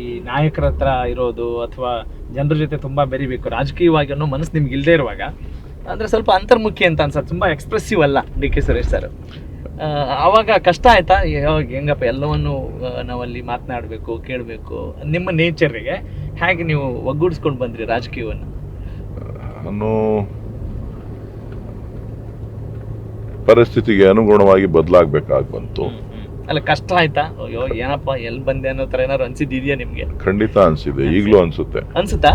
ಈ ನಾಯಕರ ಹತ್ರ ಇರೋದು ಅಥವಾ ಜನರ ಜೊತೆ ತುಂಬ ಬೆರಿಬೇಕು ರಾಜಕೀಯವಾಗಿ ಅನ್ನೋ ಮನಸ್ಸು ನಿಮ್ಗೆ ಇಲ್ಲದೆ ಇರುವಾಗ, ಅಂದರೆ ಸ್ವಲ್ಪ ಅಂತರ್ಮುಖಿ ಅಂತ ಅನ್ಸುತ್ತೆ, ತುಂಬ ಎಕ್ಸ್ಪ್ರೆಸಿವ್ ಅಲ್ಲ DK ಸುರೇಶ್ ಸರ್. ಆವಾಗ ಕಷ್ಟ ಆಯ್ತಾ? ಹೆಂಗಪ್ಪ ಎಲ್ಲವನ್ನು ನಾವಲ್ಲಿ ಮಾತನಾಡಬೇಕು, ಕೇಳಬೇಕು, ನಿಮ್ಮ ನೇಚರಿಗೆ ಹೇಗೆ ನೀವು ಒಗ್ಗೂಡಿಸ್ಕೊಂಡು ಬಂದ್ರಿ ರಾಜಕೀಯವನ್ನು? ನಾನು ಪರಿಸ್ಥಿತಿಗೆ ಅನುಗುಣವಾಗಿ ಬದಲಾಗಬೇಕಾಗಿ ಬಂತು. ಅಲ್ಲ, ಕಷ್ಟ ಆಯ್ತಾ? ಅಯ್ಯೋ ಏನಪ್ಪ ಎಲ್ಲಿ ಬಂದೆ ಅನ್ನೋ ಥರ ಏನಾದ್ರು ಅನ್ಸಿದ್ಯಾ ನಿಮಗೆ? ಖಂಡಿತ ಅನ್ಸಿದೆ, ಈಗಲೂ ಅನ್ಸುತ್ತೆ. ಅನ್ಸುತ್ತಾ?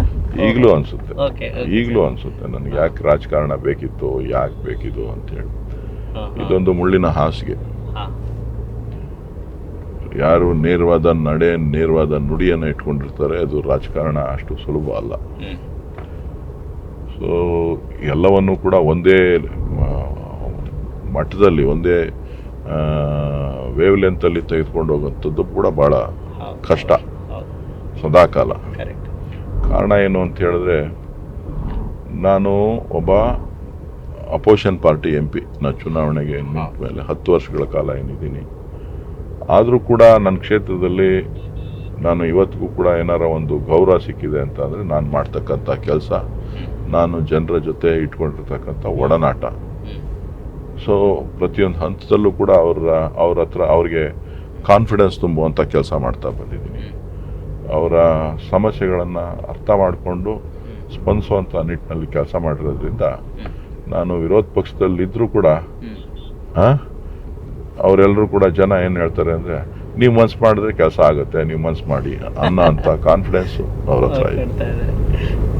ಈಗಲೂ ಅನ್ಸುತ್ತೆ, ಓಕೆ, ಈಗಲೂ ಅನ್ಸುತ್ತೆ ನನಗೆ ಯಾಕೆ ರಾಜಕಾರಣ ಬೇಕಿತ್ತು, ಯಾಕೆ ಬೇಕಿದು ಅಂತೇಳಿ. ಇದೊಂದು ಮುಳ್ಳಿನ ಹಾಸಿಗೆ. ಯಾರು ನೇರವಾದ ನಡೆ, ನೇರವಾದ ನುಡಿಯನ್ನು ಇಟ್ಕೊಂಡಿರ್ತಾರೆ, ಅದು ರಾಜಕಾರಣ ಅಷ್ಟು ಸುಲಭ ಅಲ್ಲ. ಸೊ ಎಲ್ಲವನ್ನೂ ಕೂಡ ಒಂದೇ ಮಟ್ಟದಲ್ಲಿ, ಒಂದೇ ವೇವ್ ಲೆಂತಲ್ಲಿ ತೆಗೆದುಕೊಂಡು ಹೋಗೋಂಥದ್ದು ಕೂಡ ಭಾಳ ಕಷ್ಟ ಸದಾಕಾಲ. ಕಾರಣ ಏನು ಅಂತ ಹೇಳಿದ್ರೆ, ನಾನು ಒಬ್ಬ ಅಪೋಸಿಷನ್ ಪಾರ್ಟಿ MP, ನಾನು ಚುನಾವಣೆಗೆ ನಿಂತ ಮೇಲೆ 10 ವರ್ಷಗಳ ಕಾಲ ಏನಿದ್ದೀನಿ. ಆದರೂ ಕೂಡ ನನ್ನ ಕ್ಷೇತ್ರದಲ್ಲಿ ನಾನು ಇವತ್ತಿಗೂ ಕೂಡ ಏನಾರ ಒಂದು ಗೌರವ ಸಿಕ್ಕಿದೆ ಅಂತ ಅಂದರೆ ನಾನು ಮಾಡ್ತಕ್ಕಂಥ ಕೆಲಸ, ನಾನು ಜನರ ಜೊತೆ ಇಟ್ಕೊಂಡಿರ್ತಕ್ಕಂಥ ಒಡನಾಟ. ಸೊ ಪ್ರತಿಯೊಂದು ಹಂತದಲ್ಲೂ ಕೂಡ ಅವ್ರ ಹತ್ರ ಅವ್ರಿಗೆ ಕಾನ್ಫಿಡೆನ್ಸ್ ತುಂಬುವಂಥ ಕೆಲಸ ಮಾಡ್ತಾ ಬಂದಿದ್ದೀನಿ. ಅವರ ಸಮಸ್ಯೆಗಳನ್ನು ಅರ್ಥ ಮಾಡಿಕೊಂಡು ಸ್ಪಂದಿಸುವಂಥ ನಿಟ್ಟಿನಲ್ಲಿ ಕೆಲಸ ಮಾಡಿರೋದ್ರಿಂದ ನಾನು ವಿರೋಧ ಪಕ್ಷದಲ್ಲಿದ್ದರೂ ಕೂಡ ಅವರೆಲ್ಲರೂ ಕೂಡ ಜನ ಏನು ಹೇಳ್ತಾರೆ ಅಂದರೆ, ನೀವು ಮನ್ಸು ಮಾಡಿದ್ರೆ ಕೆಲಸ ಆಗುತ್ತೆ, ನೀವು ಮನ್ಸು ಮಾಡಿ ಅನ್ನೋ ಅಂಥ ಕಾನ್ಫಿಡೆನ್ಸು ಅವ್ರ ಹತ್ರ ಇದೆ.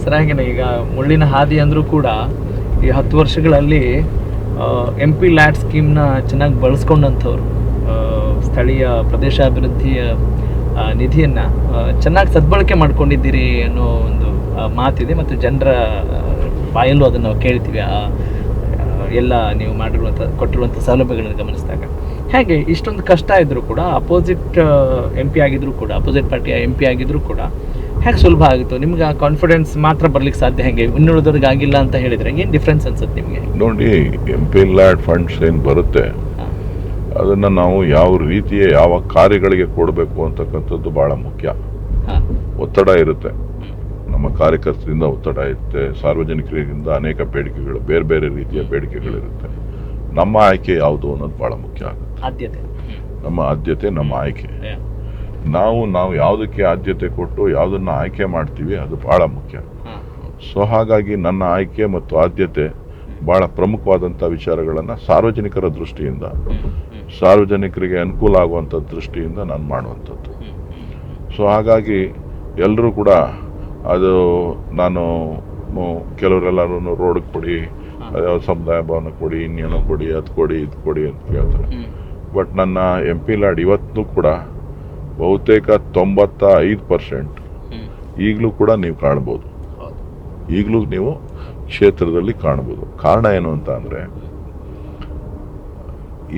ಸರ್ ಹಾಗೇನೆ ಈಗ ಮುಳ್ಳಿನ ಹಾದಿ ಅಂದರೂ ಕೂಡ ಈ 10 ವರ್ಷಗಳಲ್ಲಿ MP ಲ್ಯಾಡ್ ಸ್ಕೀಮ್ನ ಚೆನ್ನಾಗಿ ಬಳಸ್ಕೊಂಡಂಥವ್ರು ಸ್ಥಳೀಯ ಪ್ರದೇಶಾಭಿವೃದ್ಧಿಯ ನಿಧಿಯನ್ನು ಚೆನ್ನಾಗಿ ಸದ್ಬಳಕೆ ಮಾಡ್ಕೊಂಡಿದ್ದೀರಿ ಅನ್ನೋ ಒಂದು ಮಾತಿದೆ, ಮತ್ತು ಜನರ ಬಾಯಲ್ಲೂ ಅದನ್ನು ನಾವು ಕೇಳ್ತೀವಿ. ಎಲ್ಲ ನೀವು ಕೊಟ್ಟಿರುವಂಥ ಸೌಲಭ್ಯಗಳನ್ನು ಗಮನಿಸಿದಾಗ ಹೇಗೆ ಇಷ್ಟೊಂದು ಕಷ್ಟ ಇದ್ದರೂ ಕೂಡ ಅಪೋಸಿಟ್ MP ಆಗಿದ್ದರೂ ಕೂಡ, ಅಪೋಸಿಟ್ ಪಾರ್ಟಿಯ MP ಆಗಿದ್ದರೂ ಕೂಡ ಹೇಗೆ ಸುಲಭ ಆಗಿತ್ತು ನಿಮ್ಗೆ? ಆ ಕಾನ್ಫಿಡೆನ್ಸ್ ಮಾತ್ರ ಬರ್ಲಿಕ್ಕೆ ಸಾಧ್ಯ ಹೇಗೆ? ಇನ್ನುಳಿದವ್ರಿಗೆ ಆಗಿಲ್ಲ ಅಂತ ಹೇಳಿದರೆ ಏನು ಡಿಫ್ರೆನ್ಸ್ ಅನ್ಸುತ್ತೆ ನಿಮಗೆ? ನೋಡಿ, MP-LAD ಫಂಡ್ಸ್ ಏನು ಬರುತ್ತೆ ಅದನ್ನು ನಾವು ಯಾವ ರೀತಿಯ ಯಾವ ಕಾರ್ಯಗಳಿಗೆ ಕೊಡಬೇಕು ಅಂತಕ್ಕಂಥದ್ದು ಭಾಳ ಮುಖ್ಯ. ಒತ್ತಡ ಇರುತ್ತೆ, ನಮ್ಮ ಕಾರ್ಯಕರ್ತರಿಂದ ಒತ್ತಡ ಇರುತ್ತೆ, ಸಾರ್ವಜನಿಕರಿಂದ ಅನೇಕ ಬೇಡಿಕೆಗಳು, ಬೇರೆ ಬೇರೆ ರೀತಿಯ ಬೇಡಿಕೆಗಳಿರುತ್ತೆ. ನಮ್ಮ ಆಯ್ಕೆ ಯಾವುದು ಅನ್ನೋದು ಭಾಳ ಮುಖ್ಯ ಆಗುತ್ತೆ. ಆದ್ಯತೆ, ನಮ್ಮ ಆದ್ಯತೆ, ನಮ್ಮ ಆಯ್ಕೆ. ನಾವು ಯಾವುದಕ್ಕೆ ಆದ್ಯತೆ ಕೊಟ್ಟು ಯಾವುದನ್ನು ಆಯ್ಕೆ ಮಾಡ್ತೀವಿ ಅದು ಭಾಳ ಮುಖ್ಯ. ಸೊ ಹಾಗಾಗಿ ನನ್ನ ಆಯ್ಕೆ ಮತ್ತು ಆದ್ಯತೆ ಭಾಳ ಪ್ರಮುಖವಾದಂಥ ವಿಚಾರಗಳನ್ನು ಸಾರ್ವಜನಿಕರ ದೃಷ್ಟಿಯಿಂದ, ಸಾರ್ವಜನಿಕರಿಗೆ ಅನುಕೂಲ ಆಗುವಂಥ ದೃಷ್ಟಿಯಿಂದ ನಾನು ಮಾಡುವಂಥದ್ದು. ಸೊ ಹಾಗಾಗಿ ಎಲ್ಲರೂ ಕೂಡ ಅದು ನಾನು ಕೆಲವರೆಲ್ಲರೂ ರೋಡ್ಗೆ ಕೊಡಿ, ಸಮುದಾಯ ಭವನ ಕೊಡಿ, ಇನ್ನೇನೋ ಕೊಡಿ, ಅದು ಕೊಡಿ, ಇದು ಕೊಡಿ ಅಂತ ಕೇಳ್ತಾರೆ. ಬಟ್ ನನ್ನ MP-LAD ಇವತ್ತು ಕೂಡ ಬಹುತೇಕ 95% ಈಗಲೂ ಕೂಡ ನೀವು ಕಾಣ್ಬೋದು, ಈಗಲೂ ನೀವು ಕ್ಷೇತ್ರದಲ್ಲಿ ಕಾಣ್ಬೋದು. ಕಾರಣ ಏನು ಅಂತ ಅಂದರೆ,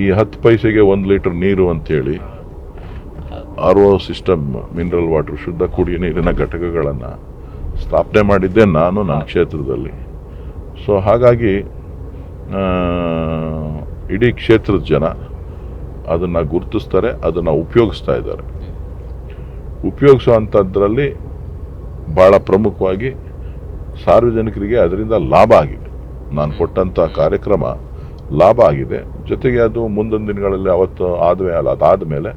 ಈ 10 ಪೈಸೆಗೆ 1 ಲೀಟರ್ ನೀರು ಅಂತೇಳಿ RO ಸಿಸ್ಟಮ್, ಮಿನರಲ್ ವಾಟರ್, ಶುದ್ಧ ಕುಡಿಯುವ ನೀರಿನ ಘಟಕಗಳನ್ನು ಸ್ಥಾಪನೆ ಮಾಡಿದ್ದೆ ನಾನು ನನ್ನ ಕ್ಷೇತ್ರದಲ್ಲಿ. ಸೊ ಹಾಗಾಗಿ ಇಡೀ ಕ್ಷೇತ್ರದ ಜನ ಅದನ್ನು ಗುರುತಿಸ್ತಾರೆ, ಅದನ್ನು ಉಪಯೋಗಿಸ್ತಾ ಇದ್ದಾರೆ. ಉಪಯೋಗಿಸೋ ಅಂಥದ್ರಲ್ಲಿ ಭಾಳ ಪ್ರಮುಖವಾಗಿ ಸಾರ್ವಜನಿಕರಿಗೆ ಅದರಿಂದ ಲಾಭ ಆಗಿದೆ. ನಾನು ಕೊಟ್ಟಂಥ ಕಾರ್ಯಕ್ರಮ ಲಾಭ ಆಗಿದೆ. ಜೊತೆಗೆ ಅದು ಮುಂದಿನ ದಿನಗಳಲ್ಲಿ ಅದಾದ ಮೇಲೆ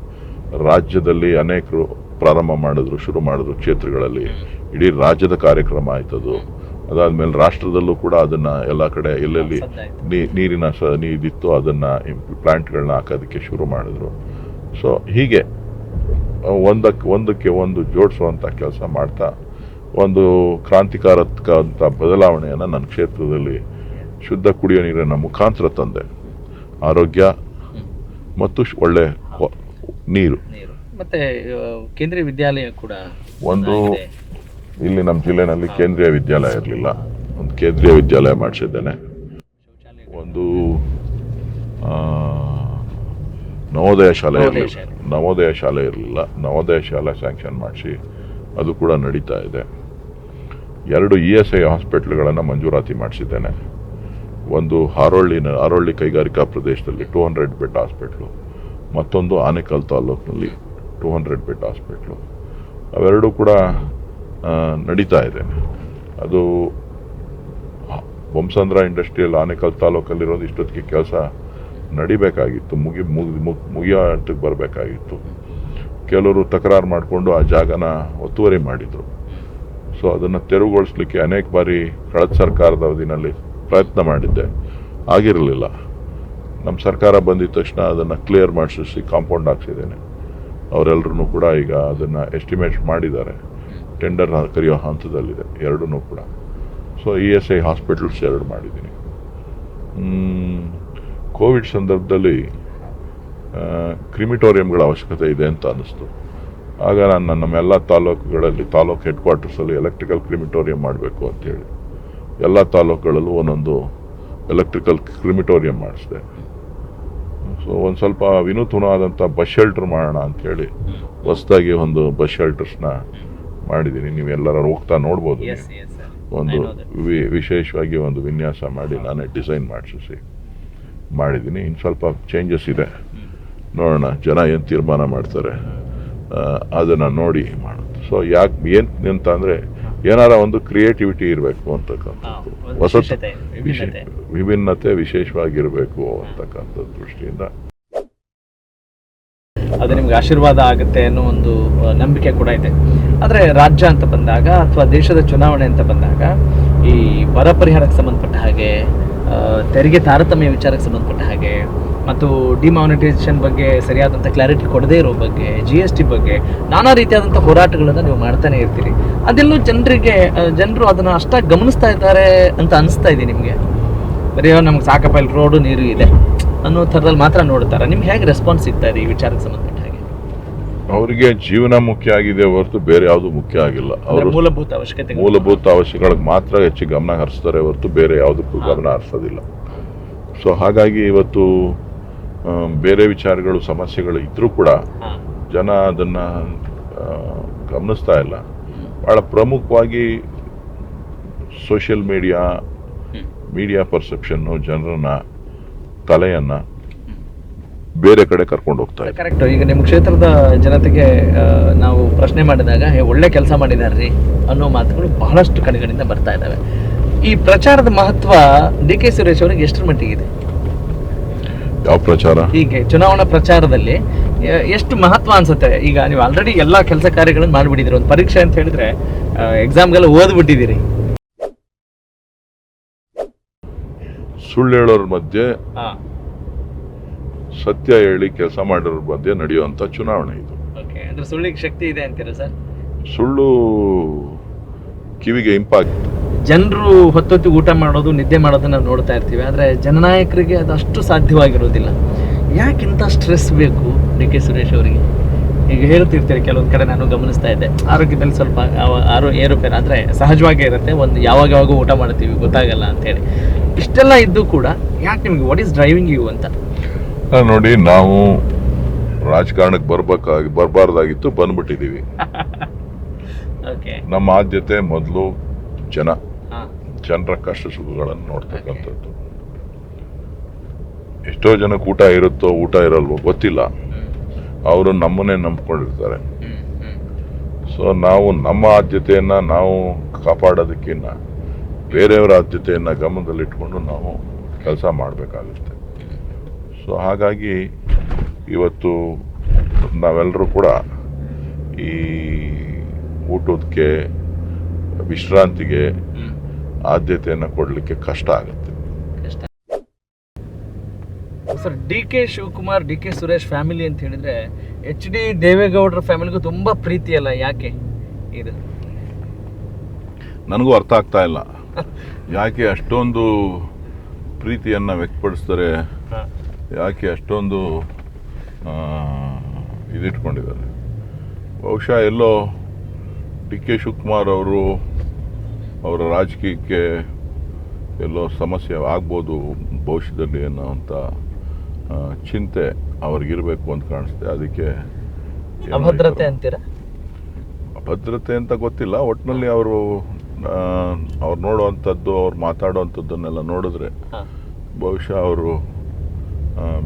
ರಾಜ್ಯದಲ್ಲಿ ಅನೇಕರು ಪ್ರಾರಂಭ ಮಾಡಿದ್ರು, ಶುರು ಮಾಡಿದ್ರು ಕ್ಷೇತ್ರಗಳಲ್ಲಿ. ಇಡೀ ರಾಜ್ಯದ ಕಾರ್ಯಕ್ರಮ ಆಯ್ತದು. ಅದಾದಮೇಲೆ ರಾಷ್ಟ್ರದಲ್ಲೂ ಕೂಡ ಅದನ್ನು ಎಲ್ಲ ಕಡೆ ಎಲ್ಲೆಲ್ಲಿ ನೀರಿನ ಇದಿತ್ತು ಅದನ್ನು ಪ್ಲಾಂಟ್ಗಳನ್ನ ಹಾಕೋದಕ್ಕೆ ಶುರು ಮಾಡಿದ್ರು. ಸೊ ಹೀಗೆ ಒಂದಕ್ಕೆ ಒಂದು ಜೋಡಿಸುವಂಥ ಕೆಲಸ ಮಾಡ್ತಾ ಒಂದು ಕ್ರಾಂತಿಕಾರಕ ಬದಲಾವಣೆಯನ್ನು ನನ್ನ ಕ್ಷೇತ್ರದಲ್ಲಿ ಶುದ್ಧ ಕುಡಿಯೋ ನೀರಿನ ಮುಖಾಂತರ ತಂದೆ. ಆರೋಗ್ಯ ಮತ್ತು ಒಳ್ಳೆ ನೀರು. ಮತ್ತೆ ಕೇಂದ್ರೀಯ ವಿದ್ಯಾಲಯ ಕೂಡ ಒಂದು ಇಲ್ಲಿ ನಮ್ಮ ಜಿಲ್ಲೆನಲ್ಲಿ ಕೇಂದ್ರೀಯ ವಿದ್ಯಾಲಯ ಇರಲಿಲ್ಲ, ಒಂದು ಕೇಂದ್ರೀಯ ವಿದ್ಯಾಲಯ ಮಾಡಿಸಿದ್ದೇನೆ. ಒಂದು ನವೋದಯ ಶಾಲೆ ಇರಲಿಲ್ಲ, ನವೋದಯ ಶಾಲೆ ಸ್ಯಾಂಕ್ಷನ್ ಮಾಡಿಸಿ ಅದು ಕೂಡ ನಡೀತಾ ಇದೆ. 2 ESI ಹಾಸ್ಪಿಟ್ಲ್ಗಳನ್ನು ಮಂಜೂರಾತಿ ಮಾಡಿಸಿದ್ದೇನೆ. ಒಂದು ಹಾರೋಳ್ಳಿ ಕೈಗಾರಿಕಾ ಪ್ರದೇಶದಲ್ಲಿ 200 ಬೆಡ್ ಹಾಸ್ಪಿಟ್ಲು, ಮತ್ತೊಂದು ಆನೇಕಲ್ ತಾಲೂಕಿನಲ್ಲಿ 200 ಬೆಡ್ ಹಾಸ್ಪಿಟ್ಲು. ಅವೆರಡೂ ಕೂಡ ನಡೀತಾ ಇದೆ. ಅದು ಬೊಮ್ಮಸಂದ್ರ ಇಂಡಸ್ಟ್ರಿಯಲ್ ಆನೇಕಲ್ ತಾಲೂಕಲ್ಲಿರೋದು ಇಷ್ಟೊತ್ತಿಗೆ ಕೆಲಸ ನಡಿಬೇಕಾಗಿತ್ತು, ಮುಗಿಯೋ ಹಂತಕ್ಕೆ ಬರಬೇಕಾಗಿತ್ತು. ಕೆಲವರು ತಕರಾರು ಮಾಡಿಕೊಂಡು ಆ ಜಾಗನ ಒತ್ತುವರಿ ಮಾಡಿದರು. ಸೊ ಅದನ್ನು ತೆರವುಗೊಳಿಸ್ಲಿಕ್ಕೆ ಅನೇಕ ಬಾರಿ ಕಳೆದ ಸರ್ಕಾರದ ಅವಧಿನಲ್ಲಿ ಪ್ರಯತ್ನ ಮಾಡಿದ್ದೆ, ಆಗಿರಲಿಲ್ಲ. ನಮ್ಮ ಸರ್ಕಾರ ಬಂದಿದ ತಕ್ಷಣ ಅದನ್ನು ಕ್ಲಿಯರ್ ಮಾಡಿಸಿ ಕಾಂಪೌಂಡ್ ಹಾಕ್ಸಿದ್ದೇನೆ. ಅವರೆಲ್ಲರೂ ಕೂಡ ಈಗ ಅದನ್ನು ಎಸ್ಟಿಮೇಟ್ ಮಾಡಿದ್ದಾರೆ, ಟೆಂಡರ್ ಕರೆಯೋ ಹಂತದಲ್ಲಿದೆ ಎರಡೂ ಕೂಡ. ಸೊ ESI ಹಾಸ್ಪಿಟಲ್ಸ್ 2 ಮಾಡಿದ್ದೀನಿ. ಕೋವಿಡ್ ಸಂದರ್ಭದಲ್ಲಿ ಕ್ರಿಮಿಟೋರಿಯಂಗಳ ಅವಶ್ಯಕತೆ ಇದೆ ಅಂತ ಅನ್ನಿಸ್ತು. ಆಗ ನಾನು ನಮ್ಮೆಲ್ಲ ತಾಲೂಕುಗಳಲ್ಲಿ, ತಾಲೂಕು ಹೆಡ್ ಕ್ವಾರ್ಟರ್ಸಲ್ಲಿ ಎಲೆಕ್ಟ್ರಿಕಲ್ ಕ್ರಿಮಿಟೋರಿಯಂ ಮಾಡಬೇಕು ಅಂತೇಳಿ ಎಲ್ಲ ತಾಲೂಕುಗಳಲ್ಲೂ ಒಂದೊಂದು ಎಲೆಕ್ಟ್ರಿಕಲ್ ಕ್ರಿಮಿಟೋರಿಯಂ ಮಾಡಿಸಿದೆ. ಸೊ ಒಂದು ಸ್ವಲ್ಪ ವಿನೂತನವಾದಂಥ ಬಸ್ ಶೆಲ್ಟರ್ ಮಾಡೋಣ ಅಂಥೇಳಿ ಹೊಸದಾಗಿ ಒಂದು ಬಸ್ ಶೆಲ್ಟರ್ಸ್ನ ಮಾಡಿದ್ದೀನಿ. ನೀವೆಲ್ಲರೂ ಹೋಗ್ತಾ ನೋಡ್ಬೋದು. ಒಂದು ವಿಶೇಷವಾಗಿ ಒಂದು ವಿನ್ಯಾಸ ಮಾಡಿ ನಾನೇ ಡಿಸೈನ್ ಮಾಡಿದ್ದೀನಿ. ಇನ್ನು ಸ್ವಲ್ಪ ಚೇಂಜಸ್ ಇದೆ, ನೋಡೋಣ ಜನ ಏನು ತೀರ್ಮಾನ ಮಾಡ್ತಾರೆ ಅದನ್ನು ನೋಡಿ ಮಾಡೋದು. ಸೊ ಏನು ಅಂತ ಅಂದರೆ ಏನಾರ ಒಂದು ಕ್ರಿಯೇಟಿವಿಟಿ ಇರಬೇಕು ಅಂತಕ್ಕಂಥದ್ದು, ಹೊಸ ವಿಭಿನ್ನತೆ ವಿಶೇಷವಾಗಿರಬೇಕು ಅಂತಕ್ಕಂಥ ದೃಷ್ಟಿಯಿಂದ ಅದು ನಿಮ್ಗೆ ಆಶೀರ್ವಾದ ಆಗುತ್ತೆ ಅನ್ನೋ ಒಂದು ನಂಬಿಕೆ ಕೂಡ ಇದೆ. ಆದರೆ ರಾಜ್ಯ ಅಂತ ಬಂದಾಗ ಅಥವಾ ದೇಶದ ಚುನಾವಣೆ ಅಂತ ಬಂದಾಗ ಈ ಬರ ಪರಿಹಾರಕ್ಕೆ ಸಂಬಂಧಪಟ್ಟ ಹಾಗೆ, ತೆರಿಗೆ ತಾರತಮ್ಯ ವಿಚಾರಕ್ಕೆ ಸಂಬಂಧಪಟ್ಟ ಹಾಗೆ, ಮತ್ತು ಡಿಮಾನಿಟೈಸೇಷನ್ ಬಗ್ಗೆ ಸರಿಯಾದಂಥ ಕ್ಲಾರಿಟಿ ಕೊಡದೇ ಇರೋ ಬಗ್ಗೆ, GST ಬಗ್ಗೆ ನಾನಾ ರೀತಿಯಾದಂಥ ಹೋರಾಟಗಳನ್ನು ನೀವು ಮಾಡ್ತಾನೆ ಇರ್ತೀರಿ. ಅದೆಲ್ಲೂ ಜನರು ಅದನ್ನು ಅಷ್ಟಾಗಿ ಗಮನಿಸ್ತಾ ಇದ್ದಾರೆ ಅಂತ ಅನಿಸ್ತಾ ಇದೆ ನಿಮಗೆ? ಬರೀ ನಮ್ಗೆ ಸಾಕಪ್ಪ ಇಲ್ಲಿ ರೋಡು ನೀರು ಇದೆ, ಅನ್ನೋ ಥರದಲ್ಲಿ ಮಾತ್ರ ನೋಡ್ತಾರೆ. ನಿಮ್ಗೆ ಹೇಗೆ ರೆಸ್ಪಾನ್ಸ್ ಸಿಗ್ತಾ ಇದೆ ಈ ವಿಚಾರಕ್ಕೆ ಸಂಬಂಧಪಟ್ಟ ಹಾಗೆ? ಅವರಿಗೆ ಜೀವನ ಮುಖ್ಯ ಆಗಿದೆ ಹೊರತು ಬೇರೆ ಯಾವುದು ಮುಖ್ಯ ಆಗಿಲ್ಲ. ಅವರು ಮೂಲಭೂತ ಅವಶ್ಯಕತೆ ಮೂಲಭೂತ ಅವಶ್ಯಕಗಳಿಗೆ ಮಾತ್ರ ಹೆಚ್ಚು ಗಮನ ಹರಿಸ್ತಾರೆ ಹೊರತು ಬೇರೆ ಯಾವುದಕ್ಕೂ ಗಮನ ಹರಿಸೋದಿಲ್ಲ. ಸೊ ಹಾಗಾಗಿ ಇವತ್ತು ಬೇರೆ ವಿಚಾರಗಳು ಸಮಸ್ಯೆಗಳು ಇದ್ರೂ ಕೂಡ ಜನ ಅದನ್ನ ಗಮನಿಸ್ತಾ ಇಲ್ಲ. ಬಹಳ ಪ್ರಮುಖವಾಗಿ ಸೋಷಿಯಲ್ ಮೀಡಿಯಾ ಪರ್ಸೆಪ್ಷನ್ನು ಜನರನ್ನ ತಲೆಯನ್ನ ಬೇರೆ ಕಡೆ ಕರ್ಕೊಂಡು ಹೋಗ್ತಾ ಇದೆ. ಕರೆಕ್ಟ್. ಈಗ ನಿಮ್ಮ ಕ್ಷೇತ್ರದ ಜನತೆಗೆ ನಾವು ಪ್ರಶ್ನೆ ಮಾಡಿದಾಗ ಒಳ್ಳೆ ಕೆಲಸ ಮಾಡಿದಾರ್ರಿ ಅನ್ನೋ ಮಾತುಗಳು ಬಹಳಷ್ಟು ಕಡೆಗಳಿಂದ ಬರ್ತಾ ಇದ್ದಾವೆ. ಈ ಪ್ರಚಾರದ ಮಹತ್ವ ಡಿ ಕೆ ಸುರೇಶ್ ಅವರಿಗೆ ಎಷ್ಟರ ಮಟ್ಟಿಗಿದೆ? ಯಾವ ಪ್ರಚಾರ? ಹೀಗೆ ಚುನಾವಣಾ ಪ್ರಚಾರದಲ್ಲಿ ಎಷ್ಟು ಮಹತ್ವ ಅನ್ಸುತ್ತೆ? ಈಗ ನೀವು ಆಲ್ರೆಡಿ ಎಲ್ಲಾ ಕೆಲಸ ಕಾರ್ಯಗಳನ್ನು ಮಾಡಿಬಿಟ್ಟಿದ್ದೀರಿ. ಒಂದು ಪರೀಕ್ಷೆ ಅಂತ ಹೇಳಿದ್ರೆ ಎಕ್ಸಾಮ್ಗೆಲ್ಲ ಓದ್ಬಿಟ್ಟಿದ್ದೀರಿ. ಸುಳ್ಳು ಹೇಳೋರ ಮಧ್ಯೆ ಸತ್ಯ ಹೇಳಿ ಕೆಲಸ ಮಾಡೋರ ಮಧ್ಯೆ ನಡೆಯುವಂತ ಚುನಾವಣೆ ಇದು. ಅಂದ್ರೆ ಸುಳ್ಳಿಗೆ ಶಕ್ತಿ ಇದೆ ಅಂತೀರಾ ಸರ್? ಸುಳ್ಳು ಕಿವಿಗೆ ಇಂಪಾಕ್ಟ್. ಜನರು ಹೊತ್ತೊತ್ತು ಊಟ ಮಾಡೋದು ನಿದ್ದೆ ಮಾಡೋದನ್ನ ನಾವು ನೋಡ್ತಾ ಇರ್ತೀವಿ. ಆದರೆ ಜನನಾಯಕರಿಗೆ ಅದು ಅಷ್ಟು ಸಾಧ್ಯವಾಗಿರೋದಿಲ್ಲ. ಯಾಕಿಂತ ಸ್ಟ್ರೆಸ್ ಬೇಕು ಡಿ ಕೆ ಸುರೇಶ್ ಅವರಿಗೆ? ಈಗ ಹೇಳ್ತಿರ್ತೀರಿ ಕೆಲವೊಂದು ಕಡೆ ನಾನು ಗಮನಿಸ್ತಾ ಇದ್ದೆ, ಆರೋಗ್ಯದಲ್ಲಿ ಸ್ವಲ್ಪ ಏರುಪೇರು ಆದರೆ ಸಹಜವಾಗೇ ಇರುತ್ತೆ. ಒಂದು ಯಾವಾಗ ಊಟ ಮಾಡ್ತೀವಿ ಗೊತ್ತಾಗಲ್ಲ ಅಂತೇಳಿ. ಇಷ್ಟೆಲ್ಲ ಇದ್ದು ಕೂಡ ಯಾಕೆ ನಿಮಗೆ ವಾಟ್ ಈಸ್ ಡ್ರೈವಿಂಗ್ ಯು ಅಂತ? ನೋಡಿ, ನಾವು ರಾಜಕಾರಣಕ್ಕೆ ಬರಬಾರ್ದಾಗಿತ್ತು, ಬಂದ್ಬಿಟ್ಟಿದೀವಿ. ನಮ್ಮ ಆದ್ಯತೆ ಮೊದಲು ಜನರ ಕಷ್ಟ ಸುಖಗಳನ್ನು ನೋಡ್ತಕ್ಕಂಥದ್ದು. ಎಷ್ಟೋ ಜನಕ್ಕೆ ಊಟ ಇರುತ್ತೋ ಊಟ ಇರಲ್ವೋ ಗೊತ್ತಿಲ್ಲ, ಅವರು ನಮ್ಮನ್ನೇ ನಂಬ್ಕೊಂಡಿರ್ತಾರೆ. ಸೊ ನಾವು ನಮ್ಮ ಆದ್ಯತೆಯನ್ನ ನಾವು ಕಾಪಾಡೋದಕ್ಕಿಂತ ಬೇರೆಯವರ ಆದ್ಯತೆಯನ್ನ ಗಮನದಲ್ಲಿಟ್ಕೊಂಡು ನಾವು ಕೆಲಸ ಮಾಡಬೇಕಾಗುತ್ತೆ. ಸೊ ಹಾಗಾಗಿ ಇವತ್ತು ನಾವೆಲ್ಲರೂ ಕೂಡ ಈ ಊಟಕ್ಕೆ ವಿಶ್ರಾಂತಿಗೆ ಆದ್ಯತೆಯನ್ನು ಕೊಡಲಿಕ್ಕೆ ಕಷ್ಟ ಆಗುತ್ತೆ. Sir, D K Shivakumar, D K Suresh family ಅಂತ ಹೇಳಿದ್ರೆ ಎಚ್ ಡಿ ದೇವೇಗೌಡರ ಫ್ಯಾಮಿಲಿಗೂ ತುಂಬಾ ಪ್ರೀತಿ ಅಲ್ಲ, ಯಾಕೆ ಇದು? ನನಗೂ ಅರ್ಥ ಆಗ್ತಾ ಇಲ್ಲ ಯಾಕೆ ಅಷ್ಟೊಂದು ಪ್ರೀತಿಯನ್ನ ವ್ಯಕ್ತಪಡಿಸ್ತಾರೆ, ಯಾಕೆ ಅಷ್ಟೊಂದು ಇದಿಟ್ಕೊಂಡಿದ್ದಾರೆ. ಬಹುಶಃ ಎಲ್ಲೋ ಡಿ ಕೆ ಶಿವಕುಮಾರ್ ಅವರ ರಾಜಕೀಯಕ್ಕೆ ಎಲ್ಲೋ ಸಮಸ್ಯೆ ಆಗ್ಬೋದು ಭವಿಷ್ಯದಲ್ಲಿ ಅನ್ನೋಂಥ ಚಿಂತೆ ಅವ್ರಿಗಿರ್ಬೇಕು ಅಂತ ಕಾಣಿಸುತ್ತೆ. ಅದಕ್ಕೆ ಅಭದ್ರತೆ ಅಂತೀರಾ? ಅಭದ್ರತೆ ಅಂತ ಗೊತ್ತಿಲ್ಲ, ಒಟ್ಟಿನಲ್ಲಿ ಅವರು ನೋಡುವಂಥದ್ದು, ಅವ್ರು ಮಾತಾಡುವಂಥದ್ದನ್ನೆಲ್ಲ ನೋಡಿದ್ರೆ ಬಹುಶಃ ಅವರು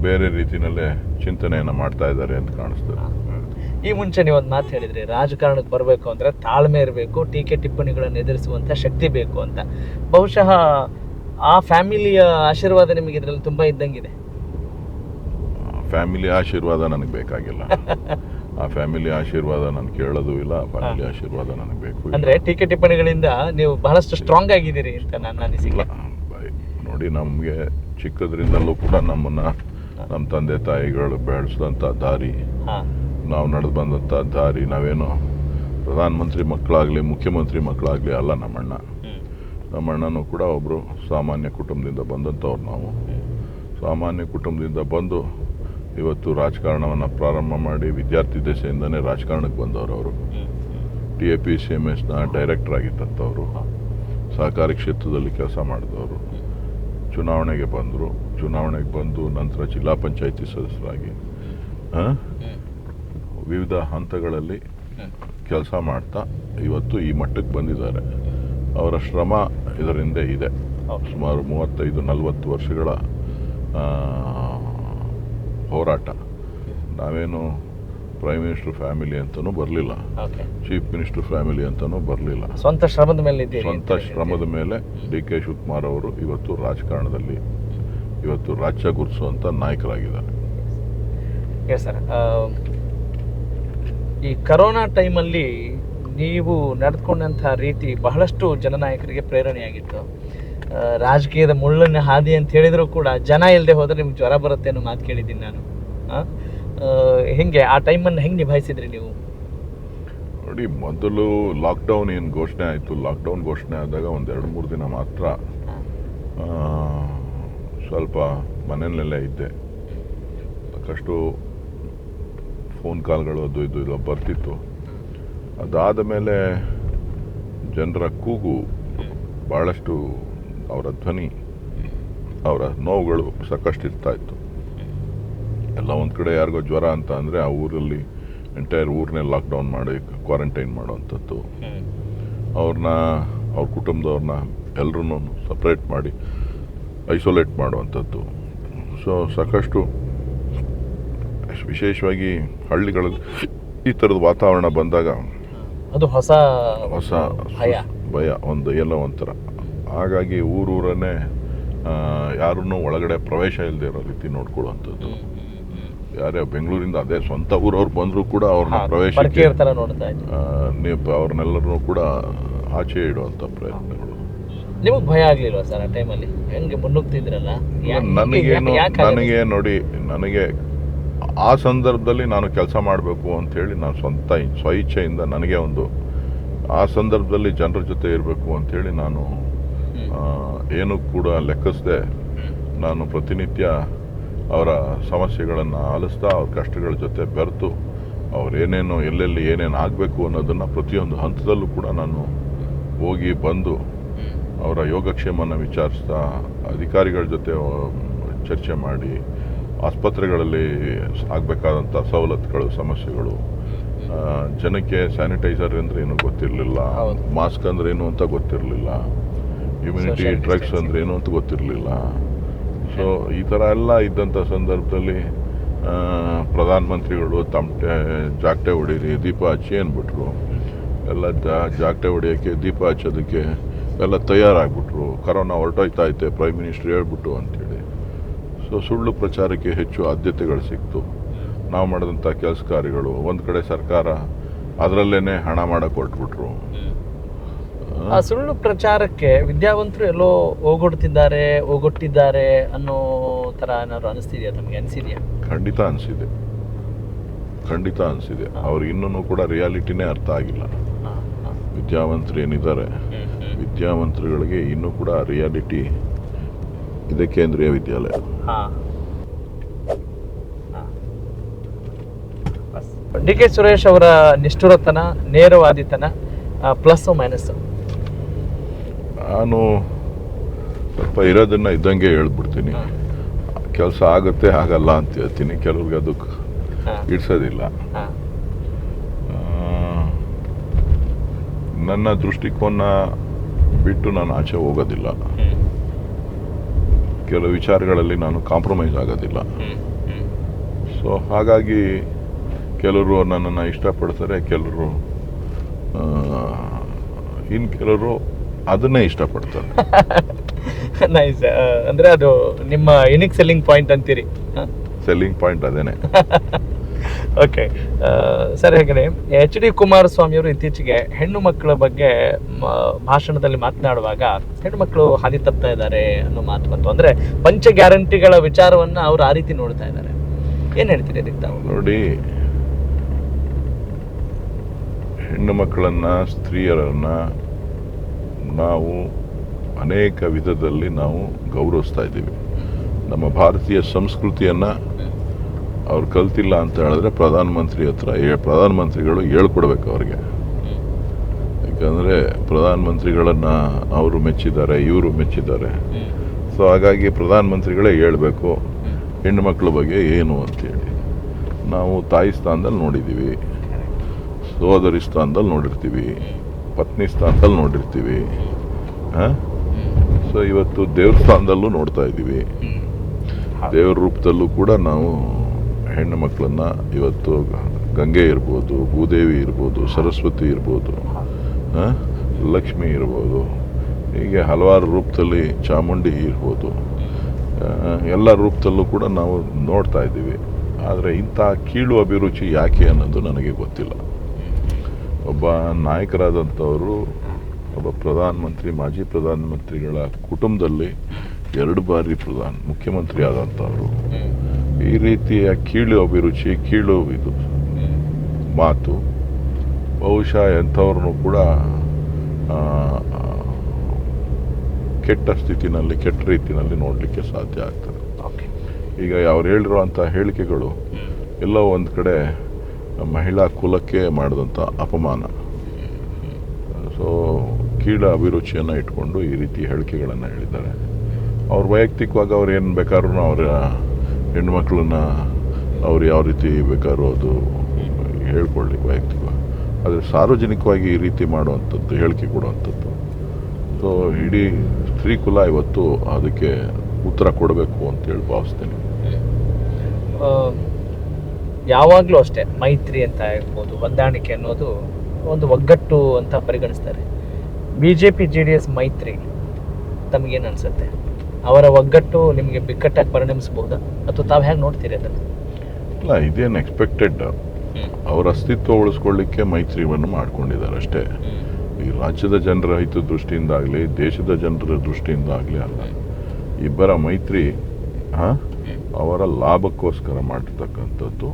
ಬೇರೆ ರೀತಿಯಲ್ಲೇ ಚಿಂತನೆಯನ್ನು ಮಾಡ್ತಾ ಇದ್ದಾರೆ ಅಂತ ಕಾಣಿಸ್ತದೆ. ಈ ಮುಂಚೆ ನೀವು ಒಂದು ಮಾತು ಹೇಳಿದ್ರಿ, ರಾಜಕಾರಣಕ್ಕೆ ಬರಬೇಕು ಅಂದರೆ ತಾಳ್ಮೆ ಇರಬೇಕು, ಟೀಕೆ ಟಿಪ್ಪಣಿಗಳನ್ನು ಎದುರಿಸುವಂಥ ಶಕ್ತಿ ಬೇಕು ಅಂತ. ಬಹುಶಃ ಆ ಫ್ಯಾಮಿಲಿಯ ಆಶೀರ್ವಾದ ನಿಮಗೆ ಇದರಲ್ಲಿ ತುಂಬ ಇದ್ದಂಗಿದೆ. ಫ್ಯಾಮಿಲಿ ಆಶೀರ್ವಾದ ನನಗೆ ಬೇಕಾಗಿಲ್ಲ. ಆ ಫ್ಯಾಮಿಲಿ ಆಶೀರ್ವಾದ ನಾನು ಕೇಳೋದು ಇಲ್ಲ. ಫ್ಯಾಮಿಲಿ ಆಶೀರ್ವಾದ ನನಗೆ ಬೇಕು. ಅಂದರೆ ಟೀಕೆ ಟಿಪ್ಪಣಿಗಳಿಂದ ನೀವು ಬಹಳಷ್ಟು ಸ್ಟ್ರಾಂಗ್ ಆಗಿದ್ದೀರಿ ಅಂತ ನನ್ನ ಅನಿಸಿಕೆ. ನೋಡಿ, ನಮಗೆ ಚಿಕ್ಕದ್ರಿಂದಲೂ ಕೂಡ ನಮ್ಮ ತಂದೆ ತಾಯಿಗಳು ಬೆಳೆಸಿದಂಥ ದಾರಿ, ನಾವು ನಡೆದು ಬಂದಂಥ ದಾರಿ, ನಾವೇನೋ ಪ್ರಧಾನಮಂತ್ರಿ ಮಕ್ಕಳಾಗಲಿ ಮುಖ್ಯಮಂತ್ರಿ ಮಕ್ಕಳಾಗಲಿ ಅಲ್ಲ. ನಮ್ಮಣ್ಣನೂ ಕೂಡ ಒಬ್ಬರು ಸಾಮಾನ್ಯ ಕುಟುಂಬದಿಂದ ಬಂದಂಥವ್ರು. ನಾವು ಸಾಮಾನ್ಯ ಕುಟುಂಬದಿಂದ ಬಂದು ಇವತ್ತು ರಾಜಕಾರಣವನ್ನು ಪ್ರಾರಂಭ ಮಾಡಿ ವಿದ್ಯಾರ್ಥಿ ದಶೆಯಿಂದನೇ ರಾಜಕಾರಣಕ್ಕೆ ಬಂದವರು. ಅವರು TAPCMSನ ಡೈರೆಕ್ಟರ್ ಆಗಿದ್ದಂಥವ್ರು, ಸಹಕಾರಿ ಕ್ಷೇತ್ರದಲ್ಲಿ ಕೆಲಸ ಮಾಡಿದವರು. ಚುನಾವಣೆಗೆ ಬಂದು ನಂತರ ಜಿಲ್ಲಾ ಪಂಚಾಯಿತಿ ಸದಸ್ಯರಾಗಿ ವಿವಿಧ ಹಂತಗಳಲ್ಲಿ ಕೆಲಸ ಮಾಡ್ತಾ ಇವತ್ತು ಈ ಮಟ್ಟಕ್ಕೆ ಬಂದಿದ್ದಾರೆ. ಅವರ ಶ್ರಮ ಇದರಿಂದ ಇದೆ. ಸುಮಾರು 35-40 ವರ್ಷಗಳ ಹೋರಾಟ. ನಾವೇನು ಪ್ರೈಮ್ ಮಿನಿಸ್ಟರ್ ಫ್ಯಾಮಿಲಿ ಅಂತಲೂ ಬರಲಿಲ್ಲ, ಚೀಫ್ ಮಿನಿಸ್ಟರ್ ಫ್ಯಾಮಿಲಿ ಅಂತಲೂ ಬರಲಿಲ್ಲ. ಸ್ವಂತ ಶ್ರಮದ ಮೇಲೆ ಡಿ ಕೆ ಶಿವಕುಮಾರ್ ಅವರು ಇವತ್ತು ರಾಜಕಾರಣದಲ್ಲಿ ರಾಜ್ಯ ಗುರುಸುವಂಥ ನಾಯಕರಾಗಿದ್ದಾರೆ. ಸರ್, ಈ ಕರೋನಾ ಟೈಮಲ್ಲಿ ನೀವು ನಡೆದುಕೊಂಡಂಥ ರೀತಿ ಬಹಳಷ್ಟು ಜನನಾಯಕರಿಗೆ ಪ್ರೇರಣೆಯಾಗಿತ್ತು. ರಾಜಕೀಯದ ಮುಳ್ಳಿನ ಹಾದಿ ಅಂತ ಹೇಳಿದ್ರು ಕೂಡ ಜನ ಇಲ್ಲದೆ ಹೋದರೆ ನಿಮ್ಗೆ ಜ್ವರ ಬರುತ್ತೆ ಅನ್ನೋ ಮಾತು ಕೇಳಿದ್ದೀನಿ ನಾನು. ಹೆಂಗೆ ಆ ಟೈಮನ್ನು ಹೆಂಗೆ ನಿಭಾಯಿಸಿದ್ರಿ ನೀವು? ನೋಡಿ, ಮೊದಲು ಲಾಕ್ಡೌನ್ ಏನು ಘೋಷಣೆ ಆಯಿತು, ಲಾಕ್ಡೌನ್ ಘೋಷಣೆ ಆದಾಗ 1-2-3 ದಿನ ಮಾತ್ರ ಸ್ವಲ್ಪ ಮನೆಯಲ್ಲೇ ಇದ್ದೆ. ಸಾಕಷ್ಟು ಫೋನ್ ಕಾಲ್ಗಳು ಅದು ಇದು ಎಲ್ಲ ಬರ್ತಿತ್ತು. ಅದಾದ ಮೇಲೆ ಜನರ ಕೂಗು ಭಾಳಷ್ಟು, ಅವರ ಧ್ವನಿ, ಅವರ ನೋವುಗಳು ಸಾಕಷ್ಟು ಇರ್ತಾ ಇತ್ತು. ಎಲ್ಲ ಒಂದು ಕಡೆ ಯಾರಿಗೋ ಜ್ವರ ಅಂತ ಅಂದರೆ ಆ ಊರಲ್ಲಿ ಎಂಟೈರ್ ಊರನ್ನೇ ಲಾಕ್ಡೌನ್ ಮಾಡಿ ಕ್ವಾರಂಟೈನ್ ಮಾಡೋವಂಥದ್ದು, ಅವ್ರ ಕುಟುಂಬದವ್ರನ್ನ ಎಲ್ಲರೂ ಸಪ್ರೇಟ್ ಮಾಡಿ ಐಸೋಲೇಟ್ ಮಾಡುವಂಥದ್ದು. ಸೊ ಸಾಕಷ್ಟು ವಿಶೇಷವಾಗಿ ಹಳ್ಳಿಗಳಲ್ಲಿ ಈ ಥರದ ವಾತಾವರಣ ಬಂದಾಗ ಅದು ಹೊಸ ಭಯ ಒಂದು ಎಲ್ಲೋ ಒಂಥರ. ಹಾಗಾಗಿ ಊರೂರನ್ನೇ ಯಾರನ್ನೂ ಒಳಗಡೆ ಪ್ರವೇಶ ಇಲ್ಲದೆ ಇರೋ ರೀತಿ ನೋಡ್ಕೊಳ್ಳುವಂಥದ್ದು. ಯಾರೇ ಬೆಂಗಳೂರಿಂದ ಅದೇ ಸ್ವಂತ ಊರವ್ರು ಬಂದರೂ ಕೂಡ ಅವ್ರನ್ನ ಪ್ರವೇಶಕ್ಕೆ ಅವ್ರನ್ನೆಲ್ಲರನ್ನೂ ಕೂಡ ಆಚೆ ಇಡುವಂಥ ಪ್ರಯತ್ನಗಳು. ನಿಮಗೆ ಭಯ ಆಗಲಿಲ್ವಾ ಸರ್ ಆ ಟೈಮಲ್ಲಿ? ಹೆಂಗೆ ಮುನ್ನುಗ್ತಿದ್ರಲ್ಲ? ನನಗೆ ನೋಡಿ, ನನಗೆ ಆ ಸಂದರ್ಭದಲ್ಲಿ ನಾನು ಕೆಲಸ ಮಾಡಬೇಕು ಅಂಥೇಳಿ ನಾನು ಸ್ವಇಚ್ಛೆಯಿಂದ ನನಗೆ ಒಂದು ಆ ಸಂದರ್ಭದಲ್ಲಿ ಜನರ ಜೊತೆ ಇರಬೇಕು ಅಂಥೇಳಿ ನಾನು ಏನೂ ಕೂಡ ಲೆಕ್ಕಿಸದೆ ನಾನು ಪ್ರತಿನಿತ್ಯ ಅವರ ಸಮಸ್ಯೆಗಳನ್ನು ಆಲಿಸ್ತಾ ಅವ್ರ ಕಷ್ಟಗಳ ಜೊತೆ ಬೆರೆತು ಅವರೇನೇನು ಎಲ್ಲೆಲ್ಲಿ ಏನೇನು ಆಗಬೇಕು ಅನ್ನೋದನ್ನು ಪ್ರತಿಯೊಂದು ಹಂತದಲ್ಲೂ ಕೂಡ ನಾನು ಹೋಗಿ ಬಂದು ಅವರ ಯೋಗಕ್ಷೇಮನ ವಿಚಾರಿಸ್ತಾ ಅಧಿಕಾರಿಗಳ ಜೊತೆ ಚರ್ಚೆ ಮಾಡಿ ಆಸ್ಪತ್ರೆಗಳಲ್ಲಿ ಆಗಬೇಕಾದಂಥ ಸವಲತ್ತುಗಳು, ಸಮಸ್ಯೆಗಳು, ಜನಕ್ಕೆ ಸ್ಯಾನಿಟೈಸರ್ ಅಂದರೆ ಏನೂ ಗೊತ್ತಿರಲಿಲ್ಲ, ಮಾಸ್ಕ್ ಅಂದ್ರೆ ಏನು ಅಂತ ಗೊತ್ತಿರಲಿಲ್ಲ, ಇಮ್ಯುನಿಟಿ ಡ್ರಗ್ಸ್ ಅಂದ್ರೆ ಏನು ಅಂತ ಗೊತ್ತಿರಲಿಲ್ಲ. ಸೊ ಈ ಥರ ಎಲ್ಲ ಇದ್ದಂಥ ಸಂದರ್ಭದಲ್ಲಿ ಪ್ರಧಾನಮಂತ್ರಿಗಳು ಜಾಗಟೆ ಹೊಡೀರಿ, ದೀಪ ಹಚ್ಚಿ ಅಂದ್ಬಿಟ್ರು. ಎಲ್ಲ ಜಾಗಟೆ ಹೊಡಿಯೋಕ್ಕೆ, ದೀಪ ಹಚ್ಚೋದಕ್ಕೆ ಎಲ್ಲ ತಯಾರಾಗ್ಬಿಟ್ರು. ಕರೋನಾ ಹೊರಟೋಯ್ತಾ ಐತೆ ಪ್ರೈಮ್ ಮಿನಿಸ್ಟರ್ ಹೇಳ್ಬಿಟ್ಟು ಅಂತೇಳಿ. ಸೊ ಸುಳ್ಳು ಪ್ರಚಾರಕ್ಕೆ ಹೆಚ್ಚು ಆದ್ಯತೆಗಳು ಸಿಕ್ತು. ನಾವು ಮಾಡಿದಂಥ ಕೆಲಸ ಕಾರ್ಯಗಳು ಒಂದು ಕಡೆ ಸರ್ಕಾರ ಅದರಲ್ಲೇ ಹಣ ಮಾಡಕ್ಕೆ ಹೊರಟ್ಬಿಟ್ರು. ಆ ಸುಳ್ಳು ಪ್ರಚಾರಕ್ಕೆ ವಿದ್ಯಾವಂತರು ಎಲ್ಲೋ ಹೋಗೊಟ್ಟಿದ್ದಾರೆ ಅನ್ನೋ ಥರ ಏನಾದ್ರು ಅನಿಸ್ತಿದೆಯಾ ತಮಗೆ? ಅನಿಸಿದೆಯಾ? ಖಂಡಿತ ಅನಿಸಿದೆ. ಅವ್ರಿಗೆ ಇನ್ನೂ ಕೂಡ ರಿಯಾಲಿಟಿನೇ ಅರ್ಥ ಆಗಿಲ್ಲ. ವಿದ್ಯಾವಂತರು ಏನಿದ್ದಾರೆ, ವಿದ್ಯಾವಂತರುಗಳಿಗೆ ಇನ್ನೂ ಕೂಡ ರಿಯಾಲಿಟಿ ಇದೆ. ಕೇಂದ್ರೀಯ ವಿದ್ಯಾಲಯ ಡಿ ಕೆ ಸುರೇಶ್ ಅವರ ನಿಷ್ಠುರತನ, ನೇರವಾದಿತನ, ಪ್ಲಸ್ ಮೈನಸ್? ನಾನು ಸ್ವಲ್ಪ ಇರೋದನ್ನ ಇದ್ದಂಗೆ ಹೇಳ್ಬಿಡ್ತೀನಿ. ಕೆಲಸ ಆಗುತ್ತೆ ಆಗಲ್ಲ ಅಂತ ಹೇಳ್ತೀನಿ. ಕೆಲವ್ರಿಗೆ ಅದಕ್ಕೆ ಇಡ್ಸೋದಿಲ್ಲ. ನನ್ನ ದೃಷ್ಟಿಕೋನ ಬಿಟ್ಟು ನಾನು ಆಚೆ ಹೋಗೋದಿಲ್ಲ. ಕೆಲವು ವಿಚಾರಗಳಲ್ಲಿ ನಾನು ಕಾಂಪ್ರಮೈಸ್ ಆಗೋದಿಲ್ಲ. ಸೊ ಹಾಗಾಗಿ ಕೆಲವರು ನನ್ನನ್ನು ಇಷ್ಟಪಡ್ತಾರೆ, ಕೆಲವರು ಇನ್ನು ಕೆಲವರು ಅದನ್ನೇ ಇಷ್ಟಪಡ್ತಾರೆ. ನೈಸ್. ಅಂದ್ರೆ ಅದು ನಿಮ್ಮ ಯುನಿಕ್ ಸೆಲ್ಲಿಂಗ್ ಪಾಯಿಂಟ್ ಅಂತೀರಿ? ಸೆಲ್ಲಿಂಗ್ ಪಾಯಿಂಟ್ ಅದೇನೆ. ಓಕೆ ಸರ್, ಹಾಗೆ ಎಚ್ ಡಿ ಕುಮಾರಸ್ವಾಮಿ ಅವರು ಇತ್ತೀಚೆಗೆ ಹೆಣ್ಣು ಮಕ್ಕಳ ಬಗ್ಗೆ ಭಾಷಣದಲ್ಲಿ ಮಾತನಾಡುವಾಗ ಹೆಣ್ಣು ಮಕ್ಕಳು ಹಾದಿ ತಪ್ತಾ ಇದ್ದಾರೆ ಅನ್ನೋ ಮಾತು ಬಂತು. ಅಂದ್ರೆ ಪಂಚ ಗ್ಯಾರಂಟಿಗಳ ವಿಚಾರವನ್ನ ಅವರು ಆ ರೀತಿ ನೋಡ್ತಾ ಇದ್ದಾರೆ. ಏನ್ ಹೇಳ್ತೀರಿ ಅದಕ್ಕೆ ತಾವು? ನೋಡಿ, ಹೆಣ್ಣು ಮಕ್ಕಳನ್ನ, ಸ್ತ್ರೀಯರನ್ನ ನಾವು ಅನೇಕ ವಿಧದಲ್ಲಿ ನಾವು ಗೌರವಿಸ್ತಾ ಇದ್ದೀವಿ. ನಮ್ಮ ಭಾರತೀಯ ಸಂಸ್ಕೃತಿಯನ್ನ ಅವ್ರು ಕಲ್ತಿಲ್ಲ ಅಂತ ಹೇಳಿದ್ರೆ ಪ್ರಧಾನಮಂತ್ರಿಗಳು ಹೇಳ್ಕೊಡ್ಬೇಕು ಅವ್ರಿಗೆ. ಯಾಕಂದರೆ ಪ್ರಧಾನಮಂತ್ರಿಗಳನ್ನು ಅವರು ಮೆಚ್ಚಿದ್ದಾರೆ, ಇವರು ಮೆಚ್ಚಿದ್ದಾರೆ. ಸೊ ಹಾಗಾಗಿ ಪ್ರಧಾನಮಂತ್ರಿಗಳೇ ಹೇಳ್ಬೇಕು ಹೆಣ್ಣು ಮಕ್ಕಳ ಬಗ್ಗೆ ಏನು ಅಂತೇಳಿ. ನಾವು ತಾಯಿ ಸ್ಥಾನದಲ್ಲಿ ನೋಡಿದ್ದೀವಿ, ಸಹೋದರಿ ಸ್ಥಾನದಲ್ಲಿ ನೋಡಿರ್ತೀವಿ, ಪತ್ನಿ ಸ್ಥಾನದಲ್ಲಿ ನೋಡಿರ್ತೀವಿ. ಸೊ ಇವತ್ತು ದೇವ್ರ ಸ್ಥಾನದಲ್ಲೂ ನೋಡ್ತಾ ಇದ್ದೀವಿ. ದೇವ್ರ ರೂಪದಲ್ಲೂ ಕೂಡ ನಾವು ಹೆಣ್ಣು ಮಕ್ಕಳನ್ನ ಇವತ್ತು ಗಂಗೆ ಇರ್ಬೋದು, ಭೂದೇವಿ ಇರ್ಬೋದು, ಸರಸ್ವತಿ ಇರ್ಬೋದು, ಲಕ್ಷ್ಮಿ ಇರ್ಬೋದು, ಹೀಗೆ ಹಲವಾರು ರೂಪದಲ್ಲಿ ಚಾಮುಂಡಿ ಇರ್ಬೋದು, ಎಲ್ಲ ರೂಪದಲ್ಲೂ ಕೂಡ ನಾವು ನೋಡ್ತಾ ಇದ್ದೀವಿ. ಆದರೆ ಇಂಥ ಕೀಳು ಅಭಿರುಚಿ ಯಾಕೆ ಅನ್ನೋದು ನನಗೆ ಗೊತ್ತಿಲ್ಲ. ಒಬ್ಬ ನಾಯಕರಾದಂಥವರು, ಒಬ್ಬ ಪ್ರಧಾನಮಂತ್ರಿ, ಮಾಜಿ ಪ್ರಧಾನಮಂತ್ರಿಗಳ ಕುಟುಂಬದಲ್ಲಿ 2 ಬಾರಿ ಮುಖ್ಯಮಂತ್ರಿ ಆದಂಥವರು ಈ ರೀತಿಯ ಕೀಳು ಅಭಿರುಚಿ, ಕೀಳು ಇದು ಮಾತು ಬಹುಶಃ ಎಂಥವ್ರನ್ನೂ ಕೂಡ ಕೆಟ್ಟ ಸ್ಥಿತಿನಲ್ಲಿ, ಕೆಟ್ಟ ರೀತಿಯಲ್ಲಿ ನೋಡಲಿಕ್ಕೆ ಸಾಧ್ಯ ಆಗ್ತದೆ. ಈಗ ಅವ್ರು ಹೇಳಿರುವಂಥ ಹೇಳಿಕೆಗಳು ಎಲ್ಲೋ ಒಂದು ಕಡೆ ಮಹಿಳಾ ಕುಲಕ್ಕೆ ಮಾಡಿದಂಥ ಅಪಮಾನ. ಸೊ ಕೀಳ ಅಭಿರುಚಿಯನ್ನು ಇಟ್ಕೊಂಡು ಈ ರೀತಿ ಹೇಳಿಕೆಗಳನ್ನು ಹೇಳಿದ್ದಾರೆ. ಅವ್ರು ವೈಯಕ್ತಿಕವಾಗಿ ಅವ್ರು ಏನು ಬೇಕಾದ್ರೂ ಅವರ ಹೆಣ್ಮಕ್ಳನ್ನ ಅವ್ರು ಯಾವ ರೀತಿ ಬೇಕಾದ್ರೂ ಅದು ಹೇಳ್ಕೊಳ್ಳಿ ವೈಯಕ್ತಿಕವಾಗಿ, ಆದರೆ ಸಾರ್ವಜನಿಕವಾಗಿ ಈ ರೀತಿ ಮಾಡುವಂಥದ್ದು, ಹೇಳಿಕೆ ಕೊಡುವಂಥದ್ದು. ಸೊ ಇಡೀ ಸ್ತ್ರೀ ಕುಲ ಇವತ್ತು ಅದಕ್ಕೆ ಉತ್ತರ ಕೊಡಬೇಕು ಅಂತೇಳಿ ಭಾವಿಸ್ತೇನೆ. ಯಾವಾಗಲೂ ಅಷ್ಟೇ ಮೈತ್ರಿ ಅಂತ ಇರ್ಬೋದು, ಹೊಂದಾಣಿಕೆ ಅನ್ನೋದು ಒಂದು ಒಗ್ಗಟ್ಟು ಅಂತ ಪರಿಗಣಿಸ್ತಾರೆ. BJP JDS ಮೈತ್ರಿ ತಮಗೇನು ಅನಿಸುತ್ತೆ? ಅವರ ಒಗ್ಗಟ್ಟು ನಿಮಗೆ ಬಿಕ್ಕಟ್ಟಾಗಿ ಪರಿಣಮಿಸಬಹುದಾ ಅಥವಾ ತಾವು ಹೇಗೆ ನೋಡ್ತೀರಿ ಅದನ್ನು? ಇಲ್ಲ, ಇದೇನು ಎಕ್ಸ್ಪೆಕ್ಟೆಡ್. ಅವರ ಅಸ್ತಿತ್ವ ಉಳಿಸ್ಕೊಳ್ಳಿಕ್ಕೆ ಮೈತ್ರಿಯನ್ನು ಮಾಡ್ಕೊಂಡಿದ್ದಾರೆ ಅಷ್ಟೇ. ಈ ರಾಜ್ಯದ ಜನರ ಹಿತ ದೃಷ್ಟಿಯಿಂದಾಗಲಿ ದೇಶದ ಜನರ ದೃಷ್ಟಿಯಿಂದಾಗಲಿ ಅಲ್ಲ. ಇಬ್ಬರ ಮೈತ್ರಿ ಅವರ ಲಾಭಕ್ಕೋಸ್ಕರ ಮಾಡಿರ್ತಕ್ಕಂಥದ್ದು.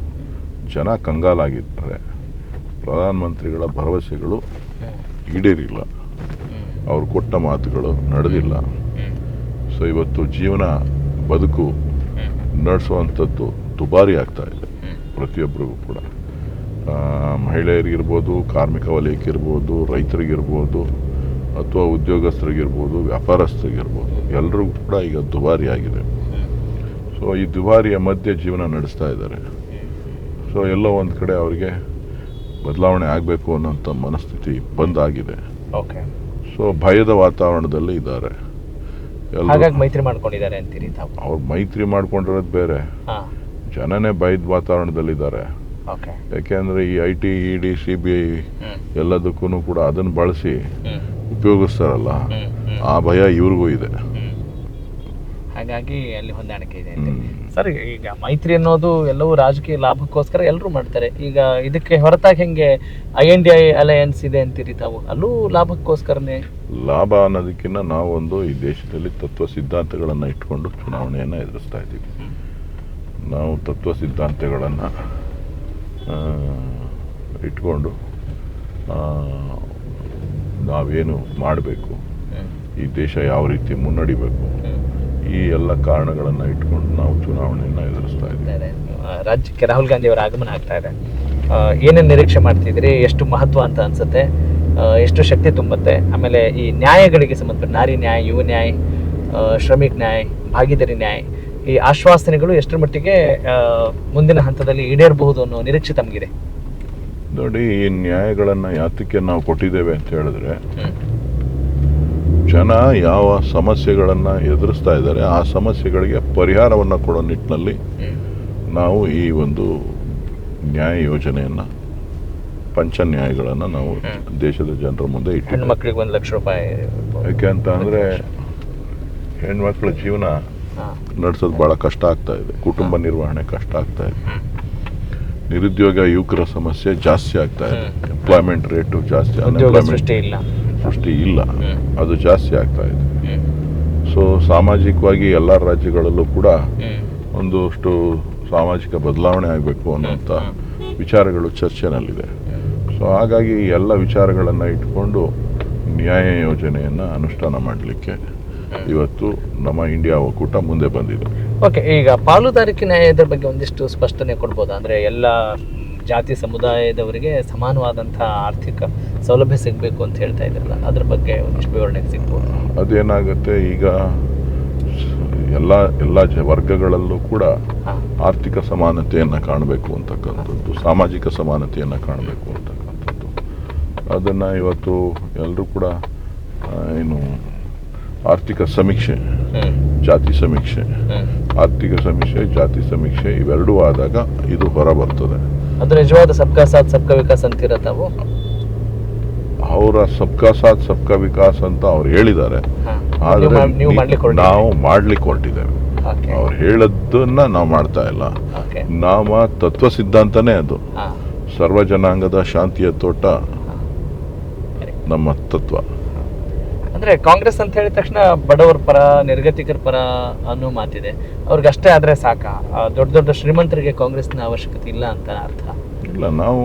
ಜನ ಕಂಗಾಲಾಗಿದ್ದಾರೆ. ಪ್ರಧಾನಮಂತ್ರಿಗಳ ಭರವಸೆಗಳು ಈಡೇರಿಲ್ಲ, ಅವ್ರು ಕೊಟ್ಟ ಮಾತುಗಳು ನಡೆದಿಲ್ಲ. ಸೊ ಇವತ್ತು ಜೀವನ ಬದುಕು ನಡೆಸುವಂಥದ್ದು ದುಬಾರಿ ಆಗ್ತಾ ಇದೆ ಪ್ರತಿಯೊಬ್ಬರಿಗೂ ಕೂಡ. ಮಹಿಳೆಯರಿಗಿರ್ಬೋದು, ಕಾರ್ಮಿಕ ವಲಯಕ್ಕಿರ್ಬೋದು, ರೈತರಿಗಿರ್ಬೋದು, ಅಥವಾ ಉದ್ಯೋಗಸ್ಥರಿಗಿರ್ಬೋದು, ವ್ಯಾಪಾರಸ್ಥರಿಗಿರ್ಬೋದು, ಎಲ್ಲರಿಗೂ ಕೂಡ ಈಗ ದುಬಾರಿ ಆಗಿದೆ. ಸೊ ಈ ದುಬಾರಿಯ ಮಧ್ಯೆ ಜೀವನ ನಡೆಸ್ತಾ ಇದ್ದಾರೆ. ಸೊ ಎಲ್ಲೋ ಒಂದು ಕಡೆ ಅವರಿಗೆ ಬದಲಾವಣೆ ಆಗಬೇಕು ಅನ್ನೋಂಥ ಮನಸ್ಥಿತಿ ಬಂದಾಗಿದೆ. ಸೊ ಭಯದ ವಾತಾವರಣದಲ್ಲಿ ಇದ್ದಾರೆ. ಹಾಗಾಗಿ ಮೈತ್ರಿ ಮಾಡ್ಕೊಂಡಿದ್ದಾರೆ ಅಂತೀರಿ ತಾವು? ಅವ್ರು ಮೈತ್ರಿ ಮಾಡ್ಕೊಂಡಿರೋದು ಬೇರೆ, ಜನನೇ ಭಯದ ವಾತಾವರಣದಲ್ಲಿದ್ದಾರೆ. ಯಾಕೆಂದ್ರೆ ಈ IT, ED, CBI ಎಲ್ಲದಕ್ಕೂ ಕೂಡ ಅದನ್ನು ಬಳಸಿ ಉಪಯೋಗಿಸ್ತಾರಲ್ಲ, ಆ ಭಯ ಇವ್ರಿಗೂ ಇದೆ. ಹಾಗಾಗಿ ಅಲ್ಲಿ ಹೊಂದಾಣಿಕೆ ಇದೆ. ಸರ್, ಈಗ ಮೈತ್ರಿ ಅನ್ನೋದು ಎಲ್ಲವೂ ರಾಜಕೀಯ ಲಾಭಕ್ಕೋಸ್ಕರ ಎಲ್ಲರೂ ಮಾಡ್ತಾರೆ. ಈಗ ಇದಕ್ಕೆ ಹೊರತಾಗಿ ಹೆಂಗೆ INDI ಅಲಯನ್ಸ್ ಇದೆ ಅಂತೀರಿ ತಾವು? ಅಲ್ಲೂ ಲಾಭಕ್ಕೋಸ್ಕರನೇ. ಲಾಭ ಅನ್ನೋದಕ್ಕಿಂತ ನಾವೊಂದು ಈ ದೇಶದಲ್ಲಿ ತತ್ವ ಸಿದ್ಧಾಂತಗಳನ್ನು ಇಟ್ಕೊಂಡು ಚುನಾವಣೆಯನ್ನು ಎದುರಿಸ್ತಾ ಇದ್ದೀವಿ. ನಾವು ತತ್ವ ಸಿದ್ಧಾಂತಗಳನ್ನು ಇಟ್ಕೊಂಡು ನಾವೇನು ಮಾಡಬೇಕು, ಈ ದೇಶ ಯಾವ ರೀತಿ ಮುನ್ನಡಿಬೇಕು, ಈ ಎಲ್ಲ ಕಾರಣಗಳನ್ನು ಇಟ್ಕೊಂಡು ನಾವು ಚುನಾವಣೆಯನ್ನು ಎದುರಿಸ್ತಾ ಇದ್ದೀವಿ. ರಾಜ್ಯಕ್ಕೆ ರಾಹುಲ್ ಗಾಂಧಿ ಅವರ ಆಗಮನ ಆಗ್ತಾ ಇದೆ. ಏನೇನು ನಿರೀಕ್ಷೆ ಮಾಡ್ತಿದ್ದೀರಿ? ಎಷ್ಟು ಮಹತ್ವ ಅಂತ ಅನ್ಸುತ್ತೆ? ಎಷ್ಟು ಶಕ್ತಿ ತುಂಬುತ್ತೆ? ಆಮೇಲೆ ಈ ನ್ಯಾಯಗಳಿಗೆ ಸಂಬಂಧಪಟ್ಟ ನಾರಿ ನ್ಯಾಯ, ಯುವ ನ್ಯಾಯ, ಶ್ರಮಿಕ್ ನ್ಯಾಯ, ಭಾಗೀದಾರಿ ನ್ಯಾಯ, ಈ ಆಶ್ವಾಸನೆಗಳು ಎಷ್ಟರ ಮಟ್ಟಿಗೆ ಮುಂದಿನ ಹಂತದಲ್ಲಿ ಈಡೇರಬಹುದು ಅನ್ನೋ ನಿರೀಕ್ಷೆ ತಮಗಿದೆ? ನೋಡಿ, ಈ ನ್ಯಾಯಗಳನ್ನು ಯಾತಕ್ಕೆ ನಾವು ಕೊಟ್ಟಿದ್ದೇವೆ ಅಂತ ಹೇಳಿದ್ರೆ, ಜನ ಯಾವ ಸಮಸ್ಯೆಗಳನ್ನು ಎದುರಿಸ್ತಾ ಇದ್ದಾರೆ ಆ ಸಮಸ್ಯೆಗಳಿಗೆ ಪರಿಹಾರವನ್ನು ಕೊಡೋ ನಿಟ್ಟಿನಲ್ಲಿ ನಾವು ಈ ಒಂದು ನ್ಯಾಯ ಯೋಜನೆಯನ್ನು, ಪಂಚ ನ್ಯಾಯಗಳನ್ನು ನಾವು ದೇಶದ ಜನರ ಮುಂದೆ ಇಟ್ಟಿದ್ದೀವಿ. ಮಕ್ಕಳಿಗೆ 1 ಲಕ್ಷ ರೂಪಾಯಿ. ಯಾಕೆ ಅಂತ ಅಂದರೆ ಹೆಣ್ಮಕ್ಳ ಜೀವನ ನಡೆಸೋದು ಭಾಳ ಕಷ್ಟ ಆಗ್ತಾ ಇದೆ. ಕುಟುಂಬ ನಿರ್ವಹಣೆ ಕಷ್ಟ ಆಗ್ತಾ ಇದೆ. ನಿರುದ್ಯೋಗ ಯುವಕರ ಸಮಸ್ಯೆ ಜಾಸ್ತಿ ಆಗ್ತಾ ಇದೆ. ಎಂಪ್ಲಾಯ್ಮೆಂಟ್ ರೇಟು ಜಾಸ್ತಿ, ಸೃಷ್ಟಿ ಇಲ್ಲ, ಅದು ಜಾಸ್ತಿ ಆಗ್ತಾ ಇದೆ. ಸೊ ಸಾಮಾಜಿಕವಾಗಿ ಎಲ್ಲ ರಾಜ್ಯಗಳಲ್ಲೂ ಕೂಡ ಒಂದಷ್ಟು ಸಾಮಾಜಿಕ ಬದಲಾವಣೆ ಆಗಬೇಕು ಅನ್ನೋಂಥ ವಿಚಾರಗಳು ಚರ್ಚೆನಲ್ಲಿದೆ. ಸೊ ಹಾಗಾಗಿ ಎಲ್ಲ ವಿಚಾರಗಳನ್ನು ಇಟ್ಕೊಂಡು ನ್ಯಾಯ ಯೋಜನೆಯನ್ನು ಅನುಷ್ಠಾನ ಮಾಡಲಿಕ್ಕೆ ಇವತ್ತು ನಮ್ಮ ಇಂಡಿಯಾ ಒಕ್ಕೂಟ ಮುಂದೆ ಬಂದಿದೆ. ಓಕೆ, ಈಗ ಪಾಲುದಾರಿಕೆ ನ್ಯಾಯದ ಬಗ್ಗೆ ಒಂದಿಷ್ಟು ಸ್ಪಷ್ಟನೆ ಕೊಡ್ಬೋದಾ? ಅಂದರೆ ಎಲ್ಲ ಜಾತಿ ಸಮುದಾಯದವರಿಗೆ ಸಮಾನವಾದಂಥ ಆರ್ಥಿಕ ಸೌಲಭ್ಯ ಸಿಗಬೇಕು ಅಂತ ಹೇಳ್ತಾ ಇದ್ರಲ್ಲ, ಅದ್ರ ಬಗ್ಗೆ ಒಂದಿಷ್ಟು ವಿವರಣೆ ಸಿಗ್ಬೋದು? ಅದೇನಾಗುತ್ತೆ, ಈಗ ಎಲ್ಲ ವರ್ಗಗಳಲ್ಲೂ ಕೂಡ ಆರ್ಥಿಕ ಸಮಾನತೆಯನ್ನು ಕಾಣಬೇಕು ಅಂತಕ್ಕಂಥದ್ದು, ಸಾಮಾಜಿಕ ಸಮಾನತೆಯನ್ನು ಕಾಣಬೇಕು ಅಂತಕ್ಕಂಥದ್ದು, ಅದನ್ನು ಇವತ್ತು ಎಲ್ಲರೂ ಕೂಡ ಏನು ಆರ್ಥಿಕ ಸಮೀಕ್ಷೆ, ಜಾತಿ ಸಮೀಕ್ಷೆ, ಆರ್ಥಿಕ ಸಮೀಕ್ಷೆ, ಜಾತಿ ಸಮೀಕ್ಷೆ ಇವೆರಡೂ ಆದಾಗ ಇದು ಹೊರ ಬರ್ತದೆ. ಅದು ನಿಜವಾದ ಸಬ್ಕಾ ಸಾಥ್ ಸಬ್ಕಾ ವಿಕಾಸ್ ಅಂತೀರ ತಾವು? ಅವರ ಸಬ್ಕಾ ಸಾಥ್ ಸಬ್ಕಾ ವಿಕಾಸ್ ಅಂತ ಅವ್ರು ಹೇಳಿದ್ದಾರೆ, ಆದರೆ ನಾವು ಮಾಡ್ಲಿಕ್ಕೆ ಹೊರಟಿದ್ದೇವೆ. ಅವ್ರು ಹೇಳದ್ದನ್ನ ನಾವು ಮಾಡ್ತಾ ಇಲ್ಲ. ನಮ್ಮ ತತ್ವ ಸಿದ್ಧಾಂತನೇ ಅದು. ಸರ್ವ ಜನಾಂಗದ ಶಾಂತಿಯ ತೋಟ ನಮ್ಮ ತತ್ವ. ಅಂದ್ರೆ ಕಾಂಗ್ರೆಸ್ ಅಂತ ಹೇಳಿದ ತಕ್ಷಣ ಬಡವರ ಪರ, ನಿರ್ಗತಿಕರ ಪರ ಅನ್ನೋ ಮಾತಿದೆ. ಅವ್ರಿಗೆ ಅಷ್ಟೇ ಆದ್ರೆ ಸಾಕ, ದೊಡ್ಡ ದೊಡ್ಡ ಶ್ರೀಮಂತರಿಗೆ ಕಾಂಗ್ರೆಸ್ನ ಅವಶ್ಯಕತೆ ಇಲ್ಲ ಅಂತ ಅರ್ಥ ಇಲ್ಲ. ನಾವು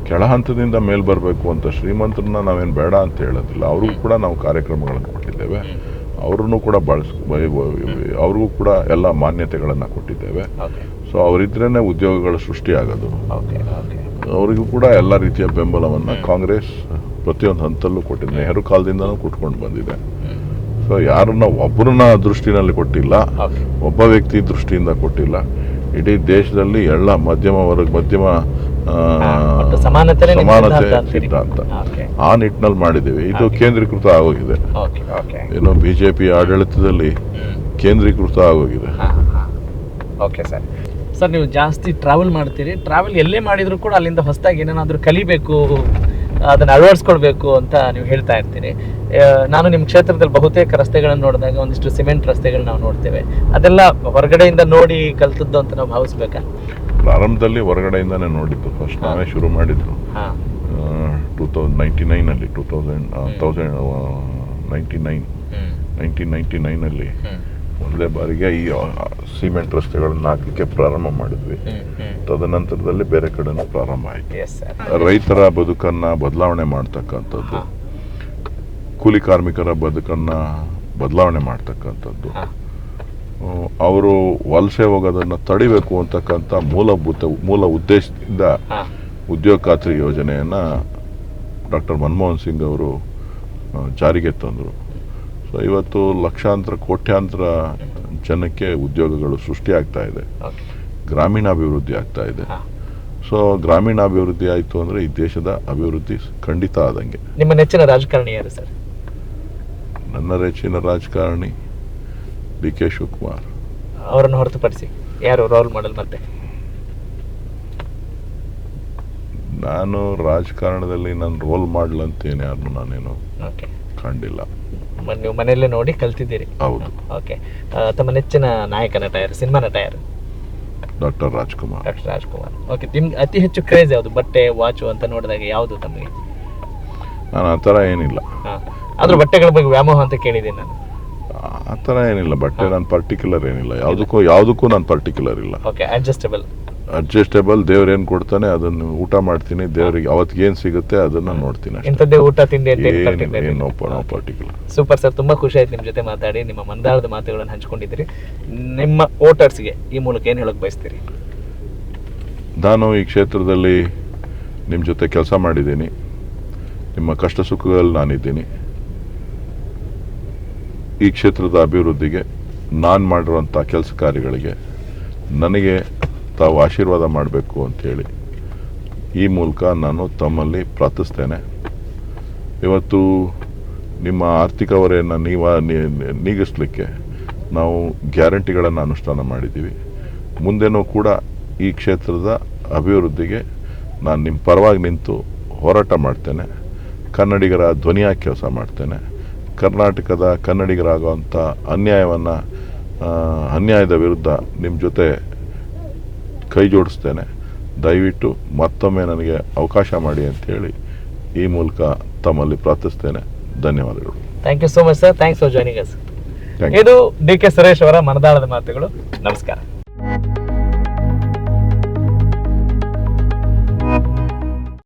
ಕೆಳ ಹಂತದಿಂದ ಮೇಲ್ ಬರಬೇಕು ಅಂತ ಶ್ರೀಮಂತರನ್ನ ನಾವೇನು ಬೇಡ ಅಂತ ಹೇಳೋದಿಲ್ಲ. ಅವ್ರಿಗೂ ಕೂಡ ನಾವು ಕಾರ್ಯಕ್ರಮಗಳನ್ನು ಕೊಟ್ಟಿದ್ದೇವೆ. ಅವ್ರನ್ನೂ ಕೂಡ ಅವ್ರಿಗೂ ಕೂಡ ಎಲ್ಲ ಮಾನ್ಯತೆಗಳನ್ನು ಕೊಟ್ಟಿದ್ದೇವೆ. ಸೊ ಅವರಿದ್ರೇ ಉದ್ಯೋಗಗಳ ಸೃಷ್ಟಿಯಾಗೋದು. ಅವರಿಗೂ ಕೂಡ ಎಲ್ಲ ರೀತಿಯ ಬೆಂಬಲವನ್ನು ಕಾಂಗ್ರೆಸ್ ಪ್ರತಿಯೊಂದು ಹಂತಲ್ಲೂ ಕೊಟ್ಟಿದೆ. ನೆಹರು ಕಾಲದಿಂದನೂ ಕೊಟ್ಕೊಂಡು ಬಂದಿದೆ. ಸೊ ಯಾರನ್ನ ಒಬ್ಬರನ್ನ ದೃಷ್ಟಿನಲ್ಲಿ ಕೊಟ್ಟಿಲ್ಲ, ಒಬ್ಬ ವ್ಯಕ್ತಿ ದೃಷ್ಟಿಯಿಂದ ಕೊಟ್ಟಿಲ್ಲ. ಇಡೀ ದೇಶದಲ್ಲಿ ಎಲ್ಲ ಮಧ್ಯಮ ಸಮಾನತೆ ಸಿದ್ಧಾಂತ ಆ ನಿಟ್ಟಿನಲ್ಲಿ ಮಾಡಿದ್ದೀವಿ. ಇದು ಕೇಂದ್ರೀಕೃತ ಆಗೋಗಿದೆ. ಏನು ಬಿಜೆಪಿ ಆಡಳಿತದಲ್ಲಿ ಕೇಂದ್ರೀಕೃತ ಆಗೋಗಿದೆ. Okay sir. ಸರ್, ನೀವು ಜಾಸ್ತಿ ಟ್ರಾವೆಲ್ ಮಾಡ್ತೀರಿ. ಟ್ರಾವೆಲ್ ಎಲ್ಲೇ ಮಾಡಿದ್ರು ಕೂಡ ಅಲ್ಲಿಂದ ಹೊಸದಾಗಿ ಏನಾದರೂ ಕಲಿಬೇಕು, ಅದನ್ನು ಅಳವಡಿಸ್ಕೊಳ್ಬೇಕು ಅಂತ ನೀವು ಹೇಳ್ತಾ ಇರ್ತೀರಿ. ನಾನು ನಿಮ್ಮ ಕ್ಷೇತ್ರದಲ್ಲಿ ಬಹುತೇಕ ರಸ್ತೆಗಳನ್ನು ನೋಡಿದಾಗ ಒಂದಿಷ್ಟು ಸಿಮೆಂಟ್ ರಸ್ತೆಗಳು ನಾವು ನೋಡ್ತೇವೆ. ಅದೆಲ್ಲ ಹೊರಗಡೆಯಿಂದ ನೋಡಿ ಕಲ್ತದ್ದು ಅಂತ ನಾವು ಭಾವಿಸ್ಬೇಕಾ? ಪ್ರಾರಂಭದಲ್ಲಿ ಹೊರಗಡೆಯಿಂದಾನೇ ನೋಡಿದ್ದು. ಫಸ್ಟ್ ನಾವೇ ಶುರು ಮಾಡಿದ್ದು 1999 ಮೊದಲೇ ಬಾರಿಗೆ ಈ ಸಿಮೆಂಟ್ ರಸ್ತೆಗಳನ್ನ ಹಾಕಲಿಕ್ಕೆ ಪ್ರಾರಂಭ ಮಾಡಿದ್ವಿ. ತದನಂತರದಲ್ಲಿ ಬೇರೆ ಕಡೆನೂ ಪ್ರಾರಂಭ ಆಯಿತು. ರೈತರ ಬದುಕನ್ನ ಬದಲಾವಣೆ ಮಾಡ್ತಕ್ಕಂಥದ್ದು, ಕೂಲಿ ಕಾರ್ಮಿಕರ ಬದುಕನ್ನ ಬದಲಾವಣೆ ಮಾಡ್ತಕ್ಕಂಥದ್ದು, ಅವರು ವಲಸೆ ಹೋಗೋದನ್ನು ತಡಿಬೇಕು ಅಂತಕ್ಕಂಥ ಮೂಲ ಉದ್ದೇಶದಿಂದ ಉದ್ಯೋಗ ಖಾತ್ರಿ ಯೋಜನೆಯನ್ನು ಡಾಕ್ಟರ್ ಮನಮೋಹನ್ ಸಿಂಗ್ ಅವರು ಜಾರಿಗೆ ತಂದರು. ಸೊ ಇವತ್ತು ಲಕ್ಷಾಂತರ ಕೋಟ್ಯಾಂತರ ಜನಕ್ಕೆ ಉದ್ಯೋಗಗಳು ಸೃಷ್ಟಿಯಾಗ್ತಾ ಇದೆ, ಗ್ರಾಮೀಣಾಭಿವೃದ್ಧಿ ಆಗ್ತಾ ಇದೆ. ಸೊ ಗ್ರಾಮೀಣಾಭಿವೃದ್ಧಿ ಆಯಿತು ಅಂದರೆ ಈ ದೇಶದ ಅಭಿವೃದ್ಧಿ ಖಂಡಿತ ಆದಂಗೆ. ನಿಮ್ಮ ನೆಚ್ಚಿನ ರಾಜಕಾರಣಿ ಯಾರು ಸರ್? ನನ್ನ ನೆಚ್ಚಿನ ರಾಜಕಾರಣಿ DK ಶಿವಕುಮಾರ್. ಅವರನ್ನು ಹೊರತುಪಡಿಸಿ ಯಾರು ರೋಲ್ ಮಾಡೆಲ್? ಮತ್ತೆ ನಾನು ರಾಜಕಾರಣದಲ್ಲಿ ನನ್ನ ರೋಲ್ ಮಾಡಲ್ ಅಂತೇನೆ ಯಾರನ್ನು ನಾನೇನು ಕಂಡಿಲ್ಲ. ನೀವು ಮನೆಯಲ್ಲೇ ನೋಡಿ ಕಲ್ತಿದ್ದೀರಿ? ಹೌದು. ಓಕೆ. ತಮ್ಮ ನೆಚ್ಚಿನ ನಾಯಕ ನಟ ಯಾರು, ಸಿನಿಮಾ ನಟ ಯಾರು? ಡಾಕ್ಟರ್ ರಾಜ್ಕುಮಾರ್. ಓಕೆ. ನಿಮ್ಗೆ ಅತಿ ಹೆಚ್ಚು ಕ್ರೇಜ್ ಯಾವುದು? ಬಟ್ಟೆ, ವಾಚು ಅಂತ ನೋಡಿದಾಗ ಯಾವುದು ತಮಗೆ? ನಾನು ಆ ಥರ ಏನಿಲ್ಲ. ಆದ್ರೂ ಬಟ್ಟೆಗಳ ಬಗ್ಗೆ ವ್ಯಾಮೋಹ ಅಂತ ಕೇಳಿದ್ದೀನಿ ನಾನು. ಆ ಥರ ಏನಿಲ್ಲ. ಬಟ್ಟೆ ನಾನು ಪರ್ಟಿಕ್ಯುಲರ್ ಏನಿಲ್ಲ. ಯಾವುದಕ್ಕೂ ನಾನು ಪರ್ಟಿಕ್ಯುಲರ್ ಇಲ್ಲ. ಓಕೆ. ಅಡ್ಜಸ್ಟೇಬಲ್. ದೇವ್ರು ಏನು ಕೊಡ್ತಾನೆ ಅದನ್ನು ಊಟ ಮಾಡ್ತೀನಿ. ದೇವರಿಗೆ ಅವತ್ತಿಗೆ ಏನು ಸಿಗುತ್ತೆ ಅದನ್ನ ನೋಡ್ತೀನಿ. ಇಂಥದ್ದೇ ಊಟ ತಿಂಡಿ ಅಂತ ನೋ ಪರ್ಟಿಕ್ಯುಲರ್. ಸೂಪರ್ ಸರ್, ತುಂಬಾ ಖುಷಿ ಆಯ್ತು ನಿಮ್ಮ ಜೊತೆ ಮಾತಾಡಿ. ನಿಮ್ಮ ಮನದಾಳದ ಮಾತುಗಳನ್ನು ಹಂಚ್ಕೊಂಡಿದ್ದೀರಿ. ನಿಮ್ಮ ವೋಟರ್ಸ್ಗೆ ಈ ಮೂಲಕ ಏನು ಹೇಳಕ್ ಬಯಸ್ತೀರಿ? ನಾನು ಈ ಕ್ಷೇತ್ರದಲ್ಲಿ ನಿಮ್ಮ ಜೊತೆ ಕೆಲಸ ಮಾಡಿದ್ದೀನಿ. ನಿಮ್ಮ ಕಷ್ಟ ಸುಖಗಳಲ್ಲಿ ನಾನಿದ್ದೀನಿ. ಈ ಕ್ಷೇತ್ರದ ಅಭಿವೃದ್ಧಿಗೆ ನಾನು ಮಾಡಿರುವಂಥ ಕೆಲಸ ಕಾರ್ಯಗಳಿಗೆ ನನಗೆ ತಾವು ಆಶೀರ್ವಾದ ಮಾಡಬೇಕು ಅಂಥೇಳಿ ಈ ಮೂಲಕ ನಾನು ತಮ್ಮಲ್ಲಿ ಪ್ರಾರ್ಥಿಸ್ತೇನೆ. ಇವತ್ತು ನಿಮ್ಮ ಆರ್ಥಿಕ ಹೊರೆಯನ್ನು ನೀಗಿಸಲಿಕ್ಕೆ ನಾವು ಗ್ಯಾರಂಟಿಗಳನ್ನು ಅನುಷ್ಠಾನ ಮಾಡಿದ್ದೀವಿ. ಮುಂದೆನೂ ಕೂಡ ಈ ಕ್ಷೇತ್ರದ ಅಭಿವೃದ್ಧಿಗೆ ನಾನು ನಿಮ್ಮ ಪರವಾಗಿ ನಿಂತು ಹೋರಾಟ ಮಾಡ್ತೇನೆ. ಕನ್ನಡಿಗರ ಧ್ವನಿಯಾಗಿ ಕೆಲಸ ಮಾಡ್ತೇನೆ. ಕರ್ನಾಟಕದ ಕನ್ನಡಿಗರಾಗುವಂಥ ಅನ್ಯಾಯದ ವಿರುದ್ಧ ನಿಮ್ಮ ಜೊತೆ ಕೈ ಜೋಡಿಸ್ತೇನೆ. ದಯವಿಟ್ಟು ಮತ್ತೊಮ್ಮೆ ನನಗೆ ಅವಕಾಶ ಮಾಡಿ ಅಂತೇಳಿ ಈ ಮೂಲಕ ತಮ್ಮಲ್ಲಿ ಪ್ರಾರ್ಥಿಸ್ತೇನೆ. ಧನ್ಯವಾದಗಳು. Thank you so much sir. Thanks for joining us. ಇದು DK ಸುರೇಶ್ ಅವರ ಮನದಾಳದ ಮಾತುಗಳು. ನಮಸ್ಕಾರ.